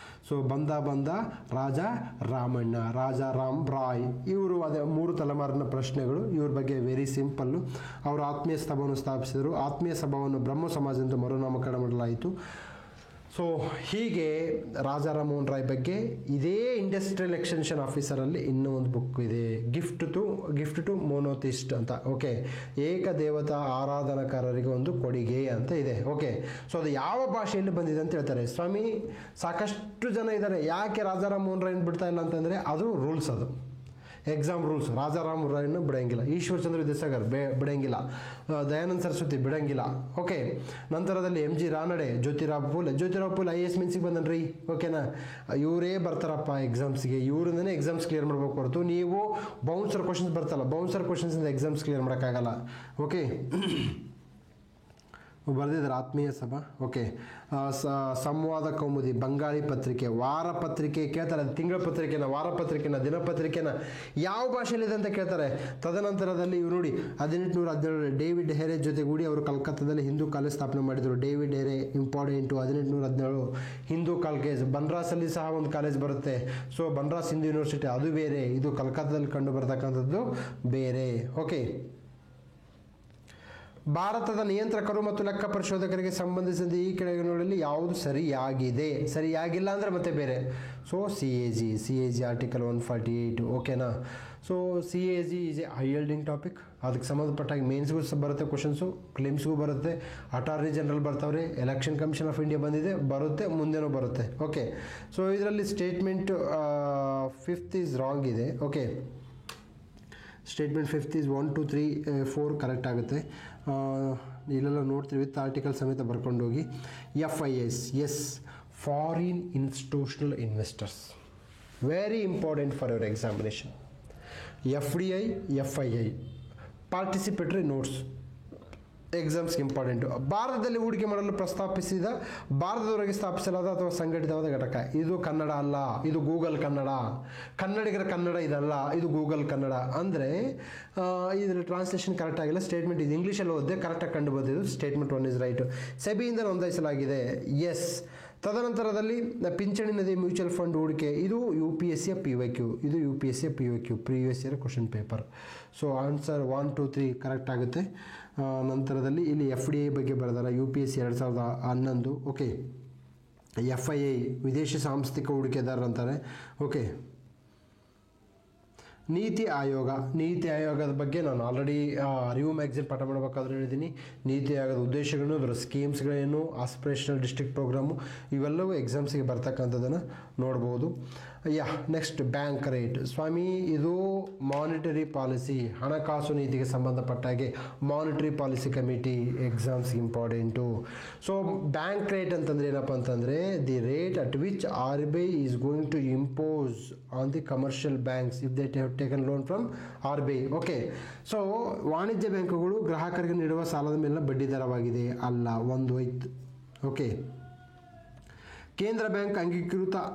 S1: ಸೊ ಬಂದ ರಾಜ ರಾಮಣ್ಣ, ರಾಜಾ ರಾಮ್ ರಾಯ್, ಇವರು ಅದೇ 3 ತಲೆಮಾರಿನ ಪ್ರಶ್ನೆಗಳು. ಇವ್ರ ಬಗ್ಗೆ ವೆರಿ ಸಿಂಪಲ್ಲು. ಅವರು ಆತ್ಮೀಯ ಸಭಾವನ್ನು ಸ್ಥಾಪಿಸಿದರು. ಆತ್ಮೀಯ ಸಭಾವನ್ನು ಬ್ರಹ್ಮ ಸಮಾಜ ಎಂದು ಮರುನಾಮಕರಣ ಮಾಡಲಾಯಿತು. ಸೊ ಹೀಗೆ ರಾಜಾ ರಾಮಮೋಹನ್ ರಾಯ್ ಬಗ್ಗೆ ಇದೇ ಇಂಡಸ್ಟ್ರಿಯಲ್ ಎಕ್ಸ್ಟೆನ್ಷನ್ ಆಫೀಸರಲ್ಲಿ ಇನ್ನೂ ಒಂದು ಬುಕ್ ಇದೆ, ಗಿಫ್ಟ್ ಟು ಮೊನೋಥಿಸ್ಟ್ ಅಂತ. ಓಕೆ, ಏಕದೇವತಾ ಆರಾಧನಾಕಾರರಿಗೆ ಒಂದು ಕೊಡುಗೆ ಅಂತ ಇದೆ. ಓಕೆ, ಸೊ ಅದು ಯಾವ ಭಾಷೆಯಲ್ಲಿ ಬಂದಿದೆ ಅಂತ ಹೇಳ್ತಾರೆ. ಸ್ವಾಮಿ ಸಾಕಷ್ಟು ಜನ ಇದ್ದಾರೆ, ಯಾಕೆ ರಾಜಾ ರಾಮಮೋಹನ್ ರಾಯ್ ಬಿಡ್ತಾ ಇಲ್ಲ ಅಂತಂದರೆ ಅದು ರೂಲ್ಸ್, ಅದು ಎಕ್ಸಾಮ್ ರೂಲ್ಸ್. ರಾಜಾ ರಾಮ್ ರಾಯ್ನ ಬಿಡಂಗಿಲ್ಲ, ಈಶ್ವರ್ ಚಂದ್ರ ವಿದ್ಯಾಸಾಗರ್ ಬಿಡಂಗಿಲ್ಲ, ದಯಾನಂದ ಸರಸ್ವತಿ ಬಿಡಂಗಿಲ್ಲ. ಓಕೆ, ನಂತರದಲ್ಲಿ MG ರಾನಡೆ, ಜ್ಯೋತಿರಾವ್ ಫೂಲೆ IAS ಮೀನ್ಸಿಗೆ ಬಂದನ್ರಿ. ಓಕೆನಾ, ಇವರೇ ಬರ್ತಾರಪ್ಪ ಎಕ್ಸಾಮ್ಸ್ಗೆ, ಇವರಿಂದನೇ ಎಕ್ಸಾಮ್ಸ್ ಕ್ಲಿಯರ್ ಮಾಡ್ಬೇಕು ಹೊರತು ನೀವು ಬೌನ್ಸರ್ ಕ್ವಶನ್ಸ್ ಬರ್ತಲ್ಲ, ಬೌನ್ಸರ್ ಕ್ವಶನ್ಸಿಂದ ಎಕ್ಸಾಮ್ಸ್ ಕ್ಲಿಯರ್ ಮಾಡೋಕ್ಕಾಗಲ್ಲ. ಓಕೆ, ಬರೆದಿದ್ದಾರೆ ಆತ್ಮೀಯ ಸಭಾ. ಓಕೆ, ಸಂವಾದ ಕೌಮುದಿ, ಬಂಗಾಳಿ ಪತ್ರಿಕೆ, ವಾರ ಪತ್ರಿಕೆ ಕೇಳ್ತಾರೆ. ತಿಂಗಳ ಪತ್ರಿಕೆನ, ವಾರ ಪತ್ರಿಕೆನ, ದಿನಪತ್ರಿಕೆನ ಯಾವ ಭಾಷೆಯಲ್ಲಿದೆ ಅಂತ ಕೇಳ್ತಾರೆ. ತದನಂತರದಲ್ಲಿ ಇವ್ರು ನೋಡಿ 1817 ಡೇವಿಡ್ ಹೆರೆ ಜೊತೆಗೂಡಿ ಅವರು ಕಲ್ಕತ್ತಾದಲ್ಲಿ ಹಿಂದೂ ಕಾಲೇಜ್ ಸ್ಥಾಪನೆ ಮಾಡಿದರು. David Hare important. 1817 Hindu college. ಬನ್ರಾಸಲ್ಲಿ ಸಹ ಒಂದು ಕಾಲೇಜ್ ಬರುತ್ತೆ. ಸೊ ಬನ್ರಾಸ್ ಹಿಂದೂ ಯೂನಿವರ್ಸಿಟಿ ಅದು ಬೇರೆ, ಇದು ಕಲ್ಕತ್ತಾದಲ್ಲಿ ಕಂಡು ಬರ್ತಕ್ಕಂಥದ್ದು ಬೇರೆ. ಓಕೆ, ಭಾರತದ ನಿಯಂತ್ರಕರು ಮತ್ತು ಲೆಕ್ಕ ಪರಿಶೋಧಕರಿಗೆ ಸಂಬಂಧಿಸಿದ ಈ ಕೆಳಗಿನಗಳಲ್ಲಿ ಯಾವುದು ಸರಿಯಾಗಿಲ್ಲ ಅಂದರೆ ಮತ್ತೆ ಬೇರೆ. So CAG article 148. ಓಕೆನಾ, so CAG is a high yielding topic. ಅದಕ್ಕೆ ಸಂಬಂಧಪಟ್ಟಾಗಿ ಮೇನ್ಸ್ಗೂ ಬರುತ್ತೆ ಕ್ವಶನ್ಸು, ಕ್ಲೇಮ್ಸ್ಗೂ ಬರುತ್ತೆ, ಅಟಾರ್ನಿ ಜನರಲ್ ಬರ್ತವ್ರೆ, ಎಲೆಕ್ಷನ್ ಕಮಿಷನ್ ಆಫ್ ಇಂಡಿಯಾ ಬಂದಿದೆ, ಬರುತ್ತೆ, ಮುಂದೆನೂ ಬರುತ್ತೆ. ಓಕೆ, ಸೊ ಇದರಲ್ಲಿ ಸ್ಟೇಟ್ಮೆಂಟ್ 5th ಈಸ್ ರಾಂಗ್ ಇದೆ. Okay, statement 5th is 1 2 3 4 correct ಆಗುತ್ತೆ. ಇಲ್ಲೆಲ್ಲ ನೋಡ್ತೀವಿ, ವಿತ್ ಆರ್ಟಿಕಲ್ ಸಮೇತ ಬರ್ಕೊಂಡೋಗಿ. FIS, yes, foreign institutional investors, very important for your examination. FDI, FII, participatory notes ಎಕ್ಸಾಮ್ಸ್ಗೆ ಇಂಪಾರ್ಟೆಂಟು. ಭಾರತದಲ್ಲಿ ಹೂಡಿಕೆ ಮಾಡಲು ಪ್ರಸ್ತಾಪಿಸಿದ ಭಾರತದವರೆಗೆ ಸ್ಥಾಪಿಸಲಾದ ಅಥವಾ ಸಂಘಟಿತವಾದ ಘಟಕ. ಇದು ಕನ್ನಡ ಅಲ್ಲ, ಇದು ಗೂಗಲ್ ಕನ್ನಡ. ಕನ್ನಡಿಗರ ಕನ್ನಡ ಇದಲ್ಲ, ಇದು ಗೂಗಲ್ ಕನ್ನಡ. ಅಂದರೆ ಇದರ ಟ್ರಾನ್ಸ್ಲೇಷನ್ ಕರೆಕ್ಟ್ ಆಗಿಲ್ಲ. ಸ್ಟೇಟ್ಮೆಂಟ್ ಇದು ಇಂಗ್ಲೀಷಲ್ಲಿ ಓದಿದೆ, ಕರೆಕ್ಟಾಗಿ ಕಂಡು ಬಂದಿದ್ದು. Statement 1 is right. ಸೆಬಿಯಿಂದ ನೋಂದಾಯಿಸಲಾಗಿದೆ. ಎಸ್. ತದನಂತರದಲ್ಲಿ ಪಿಂಚಣಿ ನಿಧಿ ಮ್ಯೂಚುವಲ್ ಫಂಡ್ ಹೂಡಿಕೆ, ಇದು UPSC PYQ, ಇದು UPSC PYQ previous year question paper. So answer 1 2 3 correct ಆಗುತ್ತೆ. ನಂತರದಲ್ಲಿ ಇಲ್ಲಿ FDI ಬಗ್ಗೆ ಬರೆದಾರೆ, UPSC 2011. ಓಕೆ, FII ವಿದೇಶಿ ಸಾಂಸ್ಥಿಕ ಹೂಡಿಕೆದಾರರು ಅಂತಾರೆ. ಓಕೆ, ನೀತಿ ಆಯೋಗದ ಬಗ್ಗೆ ನಾನು ಆಲ್ರೆಡಿ ಅರಿವು ಮ್ಯಾಗ್ಝಿನ್ ಪಾಠ ಮಾಡಬೇಕಾದ್ರೆ ಹೇಳಿದ್ದೀನಿ. ನೀತಿ ಆಯೋಗದ ಉದ್ದೇಶಗಳು, ಅದರ ಸ್ಕೀಮ್ಸ್ಗಳೇನು, ಆಸ್ಪಿರೇಷನಲ್ ಡಿಸ್ಟ್ರಿಕ್ಟ್ ಪ್ರೋಗ್ರಾಮು, ಇವೆಲ್ಲವೂ ಎಕ್ಸಾಮ್ಸಿಗೆ ಬರ್ತಕ್ಕಂಥದ್ದನ್ನು ನೋಡ್ಬೋದು. Next bank rate. ಸ್ವಾಮಿ ಇದು ಮಾನಿಟರಿ ಪಾಲಿಸಿ, ಹಣಕಾಸು ನೀತಿಗೆ ಸಂಬಂಧಪಟ್ಟಾಗೆ monetary policy committee exams important. So bank rate ಅಂತಂದರೆ ಏನಪ್ಪ ಅಂತಂದರೆ the rate at which RBI is going to impose on the commercial banks if they have taken loan from RBI. Okay, so ವಾಣಿಜ್ಯ ಬ್ಯಾಂಕುಗಳು ಗ್ರಾಹಕರಿಗೆ ನೀಡುವ ಸಾಲದ ಮೇಲಿನ ಬಡ್ಡಿ ದರವಾಗಿದೆ ಅಲ್ಲ, ಒಂದು ಹೋಯ್ತು. ಓಕೆ, ಕೇಂದ್ರ ಬ್ಯಾಂಕ್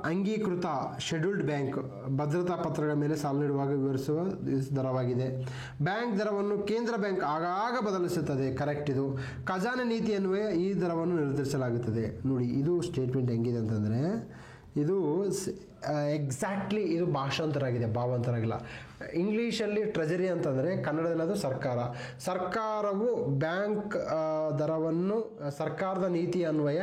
S1: ಅಂಗೀಕೃತ ಶೆಡ್ಯೂಲ್ಡ್ ಬ್ಯಾಂಕ್ ಭದ್ರತಾ ಪತ್ರಗಳ ಮೇಲೆ ಸಾಲ ನೀಡುವಾಗ ವಿವರಿಸುವ ದರವಾಗಿದೆ. ಬ್ಯಾಂಕ್ ದರವನ್ನು ಕೇಂದ್ರ ಬ್ಯಾಂಕ್ ಆಗಾಗ ಬದಲಿಸುತ್ತದೆ. ಕರೆಕ್ಟ್. ಇದು ಖಜಾನೆ ನೀತಿ ಅನ್ವಯ ಈ ದರವನ್ನು ನಿರ್ಧರಿಸಲಾಗುತ್ತದೆ. ನೋಡಿ, ಇದು ಸ್ಟೇಟ್ಮೆಂಟ್ ಹೆಂಗಿದೆ ಅಂತಂದರೆ ಇದು ಎಕ್ಸಾಕ್ಟ್ಲಿ ಇದು ಭಾಷಾಂತರ ಆಗಿದೆ, ಭಾವಾಂತರ ಆಗಿಲ್ಲ. ಇಂಗ್ಲೀಷಲ್ಲಿ ಟ್ರೆಜರಿ ಅಂತಂದರೆ ಕನ್ನಡದಲ್ಲಿ ಅದು ಸರ್ಕಾರ. ಸರ್ಕಾರವು ಬ್ಯಾಂಕ್ ದರವನ್ನು, ಸರ್ಕಾರದ ನೀತಿ ಅನ್ವಯ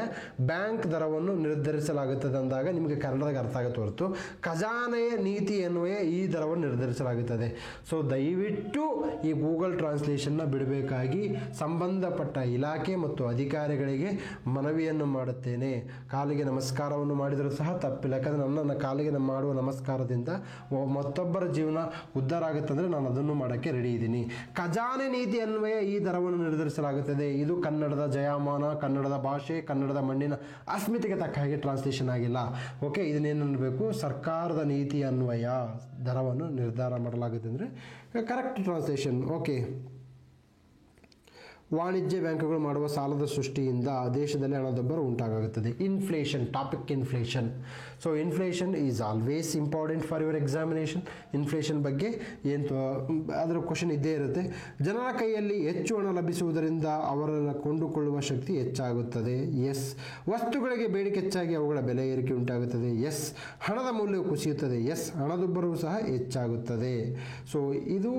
S1: ಬ್ಯಾಂಕ್ ದರವನ್ನು ನಿರ್ಧರಿಸಲಾಗುತ್ತದೆ ಅಂದಾಗ ನಿಮಗೆ ಕನ್ನಡದಾಗ ಅರ್ಥ ಆಗುತ್ತೆ ಹೊರತು ಖಜಾನೆಯ ನೀತಿ ಅನ್ವಯ ಈ ದರವನ್ನು ನಿರ್ಧರಿಸಲಾಗುತ್ತದೆ. ಸೊ ದಯವಿಟ್ಟು ಈ ಗೂಗಲ್ ಟ್ರಾನ್ಸ್ಲೇಷನ್ನ ಬಿಡಬೇಕಾಗಿ ಸಂಬಂಧಪಟ್ಟ ಇಲಾಖೆ ಮತ್ತು ಅಧಿಕಾರಿಗಳಿಗೆ ಮನವಿಯನ್ನು ಮಾಡುತ್ತೇನೆ. ಕಾಲಿಗೆ ನಮಸ್ಕಾರವನ್ನು ಮಾಡಿದರೂ ಸಹ ತಪ್ಪಿಲ್ಲ, ಯಾಕಂದರೆ ನನ್ನ ಕಾಲಿಗೆ ಮಾಡುವ ನಮಸ್ಕಾರದಿಂದ ಮತ್ತೊಬ್ಬರ ಜೀವನ ಉದ್ಧಾರ ಆಗುತ್ತಂದರೆ ನಾನು ಅದನ್ನು ಮಾಡೋಕ್ಕೆ ರೆಡಿ ಇದ್ದೀನಿ. ಖಜಾನೆ ನೀತಿ ಅನ್ವಯ ಈ ದರವನ್ನು ನಿರ್ಧರಿಸಲಾಗುತ್ತದೆ. ಇದು ಕನ್ನಡದ ಜಯಮಾನ, ಕನ್ನಡದ ಭಾಷೆ, ಕನ್ನಡದ ಮಣ್ಣಿನ ಅಸ್ಮಿತೆಗೆ ತಕ್ಕ ಹಾಗೆ ಟ್ರಾನ್ಸ್ಲೇಷನ್ ಆಗಿಲ್ಲ. ಓಕೆ, ಇದನ್ನೇನು ಅನ್ನಬೇಕು, ಸರ್ಕಾರದ ನೀತಿ ಅನ್ವಯ ದರವನ್ನು ನಿರ್ಧಾರ ಮಾಡಲಾಗುತ್ತೆ ಅಂದರೆ ಕರೆಕ್ಟ್ ಟ್ರಾನ್ಸ್ಲೇಷನ್. ಓಕೆ, ವಾಣಿಜ್ಯ ಬ್ಯಾಂಕುಗಳು ಮಾಡುವ ಸಾಲದ ಸೃಷ್ಟಿಯಿಂದ ದೇಶದಲ್ಲಿ ಹಣದುಬ್ಬರ ಉಂಟಾಗುತ್ತದೆ. Inflation, topic inflation. So inflation is always important for your examination. Inflation ಬಗ್ಗೆ ಏನು ಅದರ ಕ್ವಶನ್ ಇದ್ದೇ ಇರುತ್ತೆ. ಜನರ ಕೈಯಲ್ಲಿ ಹೆಚ್ಚು ಹಣ ಲಭಿಸುವುದರಿಂದ ಅವರ ಕೊಂಡುಕೊಳ್ಳುವ ಶಕ್ತಿ ಹೆಚ್ಚಾಗುತ್ತದೆ. ಎಸ್. ವಸ್ತುಗಳಿಗೆ ಬೇಡಿಕೆ ಹೆಚ್ಚಾಗಿ ಅವುಗಳ ಬೆಲೆ ಏರಿಕೆ ಉಂಟಾಗುತ್ತದೆ. ಎಸ್. ಹಣದ ಮೌಲ್ಯವು ಕುಸಿಯುತ್ತದೆ. ಎಸ್. ಹಣದುಬ್ಬರವು ಸಹ ಹೆಚ್ಚಾಗುತ್ತದೆ. ಸೊ ಇದು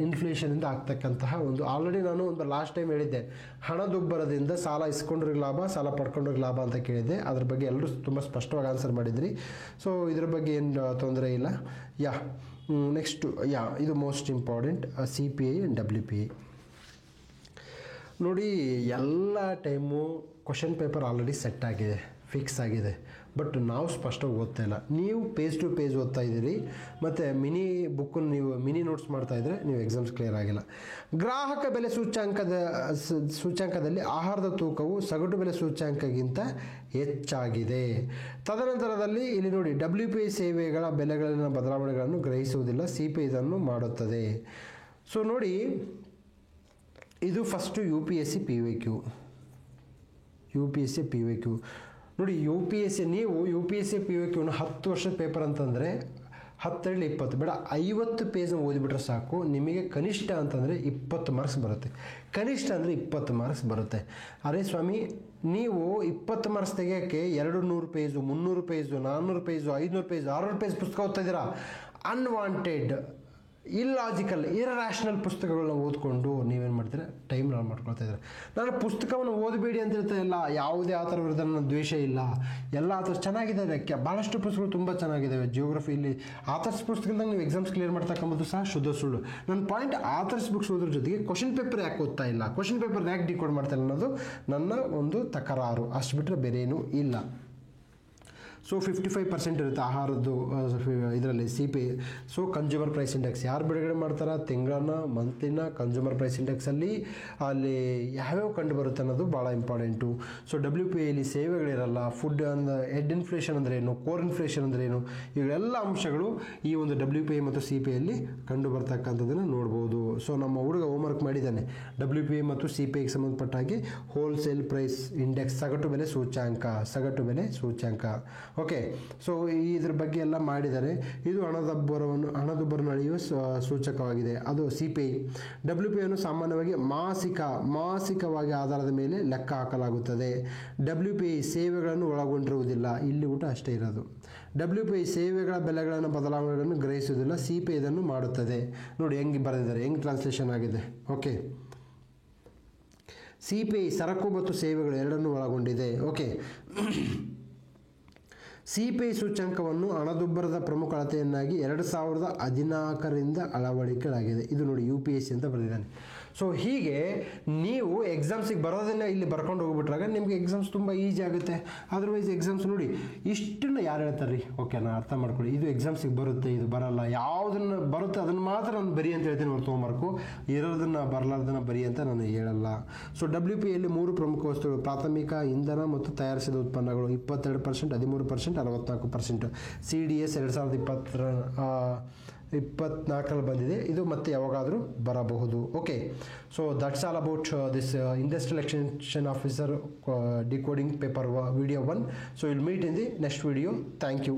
S1: ಇನ್ಫ್ಲೇಷನಿಂದ ಆಗ್ತಕ್ಕಂತಹ ಒಂದು, ಆಲ್ರೆಡಿ ನಾನು ಒಂದು ಲಾಸ್ಟ್ ಟೈಮ್ ಹೇಳಿದ್ದೆ, ಹಣದುಬ್ಬರದಿಂದ ಸಾಲ ಇಸ್ಕೊಂಡ್ರಿಗೆ ಲಾಭ, ಸಾಲ ಪಡ್ಕೊಂಡ್ರಿಗೆ ಲಾಭ ಅಂತ ಕೇಳಿದ್ದೆ. ಅದ್ರ ಬಗ್ಗೆ ಎಲ್ಲರೂ ತುಂಬ ಸ್ಪಷ್ಟವಾಗಿ ಆನ್ಸರ್ ಮಾಡಿದ್ರಿ. ಸೊ ಇದ್ರ ಬಗ್ಗೆ ಏನು ತೊಂದರೆ ಇಲ್ಲ. ನೆಕ್ಸ್ಟು ಇದು most important, CPI and WPI. ನೋಡಿ, ಎಲ್ಲ time question paper already set ಆಗಿದೆ, ಫಿಕ್ಸ್ ಆಗಿದೆ. ಬಟ್ ನಾವು ಸ್ಪಷ್ಟವಾಗಿ ಓದ್ತಾ ಇಲ್ಲ. ನೀವು ಪೇಜ್ ಟು ಪೇಜ್ ಓದ್ತಾ ಇದ್ದೀರಿ, ಮತ್ತು ಮಿನಿ ಬುಕ್ಕನ್ನು ನೀವು ಮಿನಿ ನೋಟ್ಸ್ ಮಾಡ್ತಾ ಇದ್ದರೆ ನೀವು ಎಕ್ಸಾಮ್ಸ್ ಕ್ಲಿಯರ್ ಆಗಿಲ್ಲ. ಗ್ರಾಹಕ ಬೆಲೆ ಸೂಚ್ಯಾಂಕದಲ್ಲಿ ಆಹಾರದ ತೂಕವು ಸಗಟು ಬೆಲೆ ಸೂಚ್ಯಾಂಕಗಿಂತ ಹೆಚ್ಚಾಗಿದೆ. ತದನಂತರದಲ್ಲಿ ಇಲ್ಲಿ ನೋಡಿ, WPI ಸೇವೆಗಳ ಬೆಲೆಗಳಲ್ಲಿನ ಬದಲಾವಣೆಗಳನ್ನು ಗ್ರಹಿಸುವುದಿಲ್ಲ, CPI ಇದನ್ನು ಮಾಡುತ್ತದೆ. ಸೊ ನೋಡಿ, ಇದು ಫಸ್ಟು UPSC PYQ. ನೋಡಿ, ನೀವು UPSC PYQನ 10 ವರ್ಷದ ಪೇಪರ್ ಅಂತಂದರೆ 10 20 ಬೇಡ 50 ಪೇಜ್ನ ಓದಿಬಿಟ್ರೆ ಸಾಕು. ನಿಮಗೆ ಕನಿಷ್ಠ ಅಂತಂದರೆ 20 ಮಾರ್ಕ್ಸ್ ಬರುತ್ತೆ. ಕನಿಷ್ಠ ಅಂದರೆ 20 ಮಾರ್ಕ್ಸ್ ಬರುತ್ತೆ. ಅರೆ ಸ್ವಾಮಿ, ನೀವು 20 ಮಾರ್ಕ್ಸ್ ತೆಗೆಯೋಕ್ಕೆ 200 page, 300 page, 400 page, 500 page, 600 page ಪುಸ್ತಕ ಓದ್ತಾ ಇದ್ದೀರಾ. ಅನ್ವಾಂಟೆಡ್, ಇಲ್ಲಾಜಿಕಲ್, ಇರ್ರ್ಯಾಷನಲ್ ಪುಸ್ತಕಗಳನ್ನ ಓದ್ಕೊಂಡು ನೀವೇನು ಮಾಡ್ತೀರಾ, ಟೈಮ್ ನಾನು ಮಾಡ್ಕೊಳ್ತಾ ಇದ್ದಾರೆ. ನಾನು ಪುಸ್ತಕವನ್ನು ಓದಬೇಡಿ ಅಂತ ಹೇಳ್ತಾ ಇಲ್ಲ, ಯಾವುದೇ ಆ ಥರ ವಿರುದ್ಧ ನನ್ನ ದ್ವೇಷ ಇಲ್ಲ. ಎಲ್ಲ ಆ ಥರ ಚೆನ್ನಾಗಿದ್ದಾವೆ, ಭಾಳಷ್ಟು ಪುಸ್ತಕಗಳು ತುಂಬ ಚೆನ್ನಾಗಿದ್ದಾವೆ. ಜಿಯೋಗ್ರಫಿಯಲ್ಲಿ ಆಥರ್ಸ್ ಪುಸ್ತಕದಾಗ ನೀವು ಎಕ್ಸಾಮ್ಸ್ ಕ್ಲಿಯರ್ ಮಾಡ್ತಕ್ಕಂಥದ್ದು ಸಹ ಶುದ್ಧ ಸುಳ್ಳು. ನನ್ನ ಪಾಯಿಂಟ್, ಆಥರ್ಸ್ ಬುಕ್ಸ್ ಓದ್ರ ಜೊತೆಗೆ ಕ್ವಶನ್ ಪೇಪರ್ ಯಾಕೆ ಓದ್ತಾ ಇಲ್ಲ, ಕ್ವಶನ್ ಪೇಪರ್ ಯಾಕೆ ಡಿಕೋಡ್ ಮಾಡ್ತಾ ಇಲ್ಲ ಅನ್ನೋದು ನನ್ನ ಒಂದು ತಕರಾರು. ಅಷ್ಟು ಬಿಟ್ಟರೆ ಬೇರೆ ಏನೂ ಇಲ್ಲ. ಸೊ 55% ಇರುತ್ತೆ ಆಹಾರದ್ದು ಇದರಲ್ಲಿ CPI. So consumer price index ಯಾರು ಬಿಡುಗಡೆ ಮಾಡ್ತಾರೆ, ತಿಂಗಳನ್ನ ಮಂತ್ಲಿನ ಕನ್ಸ್ಯೂಮರ್ ಪ್ರೈಸ್ ಇಂಡೆಕ್ಸಲ್ಲಿ ಅಲ್ಲಿ ಯಾವ್ಯಾವ ಕಂಡು ಬರುತ್ತೆ ಅನ್ನೋದು ಭಾಳ ಇಂಪಾರ್ಟೆಂಟು. ಸೊ WPIಲಿ ಸೇವೆಗಳಿರಲ್ಲ. ಫುಡ್ ಹೆಡ್ ಇನ್ಫ್ಲೇಷನ್ ಅಂದರೆ ಏನು, ಕೋರ್ ಇನ್ಫ್ಲೇಷನ್ ಅಂದರೆ ಏನು, ಇವೆಲ್ಲ ಅಂಶಗಳು ಈ ಒಂದು WPI ಮತ್ತು CPIಯಲ್ಲಿ ಕಂಡು ಬರ್ತಕ್ಕಂಥದ್ದನ್ನು ನೋಡ್ಬೋದು. ಸೊ ನಮ್ಮ ಹುಡುಗ ಹೋಮ್ವರ್ಕ್ ಮಾಡಿದ್ದಾನೆ, WPI ಮತ್ತು CPIಗೆ ಸಂಬಂಧಪಟ್ಟ ಹಾಗೆ ಹೋಲ್ಸೇಲ್ ಪ್ರೈಸ್ ಇಂಡೆಕ್ಸ್, ಸಗಟು ಬೆಲೆ ಸೂಚ್ಯಾಂಕ. ಓಕೆ, ಸೊ ಇದ್ರ ಬಗ್ಗೆ ಎಲ್ಲ ಮಾಡಿದ್ದಾರೆ. ಇದು ಹಣದುಬ್ಬರವನ್ನು ಅಳೆಯುವ ಸೂಚಕವಾಗಿದೆ, ಅದು CPI. WPIಯನ್ನು ಸಾಮಾನ್ಯವಾಗಿ ಮಾಸಿಕವಾಗಿ ಆಧಾರದ ಮೇಲೆ ಲೆಕ್ಕ ಹಾಕಲಾಗುತ್ತದೆ. WPI ಸೇವೆಗಳನ್ನು ಒಳಗೊಂಡಿರುವುದಿಲ್ಲ, ಇಲ್ಲಿ ಊಟ ಅಷ್ಟೇ ಇರೋದು. WPI ಸೇವೆಗಳ ಬೆಲೆಗಳನ್ನು ಬದಲಾವಣೆಗಳನ್ನು ಗ್ರಹಿಸುವುದಿಲ್ಲ, CPI ಇದನ್ನು ಮಾಡುತ್ತದೆ. ನೋಡಿ ಹೆಂಗೆ ಬರೆದಿದ್ದಾರೆ, ಹೆಂಗೆ ಟ್ರಾನ್ಸ್ಲೇಷನ್ ಆಗಿದೆ. ಓಕೆ, CPI ಸರಕು ಮತ್ತು ಸೇವೆಗಳು ಎರಡನ್ನೂ ಒಳಗೊಂಡಿದೆ. ಓಕೆ, CPI ಸೂಚ್ಯಂಕವನ್ನು ಹಣದುಬ್ಬರದ ಪ್ರಮುಖ ಅಳತೆಯನ್ನಾಗಿ 2014ರಿಂದ ಅಳವಡಿಕೆಯಾಗಿದೆ. ಇದು ನೋಡಿ UPSC ಅಂತ ಬರೆದಿದ್ದಾನೆ. ಸೊ ಹೀಗೆ ನೀವು ಎಕ್ಸಾಮ್ಸಿಗೆ ಬರೋದನ್ನ ಇಲ್ಲಿ ಬರ್ಕೊಂಡು ಹೋಗ್ಬಿಟ್ರಾಗ ನಿಮಗೆ ಎಕ್ಸಾಮ್ಸ್ ತುಂಬ ಈಸಿ ಆಗುತ್ತೆ. ಅದರ್ವೈಸ್ ಎಕ್ಸಾಮ್ಸ್ ನೋಡಿ ಇಷ್ಟನ್ನು ಯಾರು ಹೇಳ್ತಾರೆ ರೀ, ಓಕೆ ನಾನು ಅರ್ಥ ಮಾಡ್ಕೊಳ್ಳಿ, ಇದು ಎಕ್ಸಾಮ್ಸಿಗೆ ಬರುತ್ತೆ, ಇದು ಬರಲ್ಲ, ಯಾವುದನ್ನು ಬರುತ್ತೆ ಅದನ್ನು ಮಾತ್ರ ನಾನು ಬರಿ ಅಂತ ಹೇಳ್ತೀನಿ ಹೊರತು ಹೋಮ್ವರ್ಕು, ಇರೋದನ್ನು ಬರಲಾರ್ದನ್ನು ಬರಿ ಅಂತ ನಾನು ಹೇಳಲ್ಲ. ಸೊ WPIಯಲ್ಲಿ 3 ಪ್ರಮುಖ ವಸ್ತುಗಳು, ಪ್ರಾಥಮಿಕ ಇಂಧನ ಮತ್ತು ತಯಾರಿಸಿದ ಉತ್ಪನ್ನಗಳು 22%, 13%, 64%. CDS 2024ರಲ್ಲಿ ಬಂದಿದೆ, ಇದು ಮತ್ತೆ ಯಾವಾಗಾದರೂ ಬರಬಹುದು. Okay, so that's all about this industrial extension officer decoding paper video 1. So will meet in the next video. Thank you.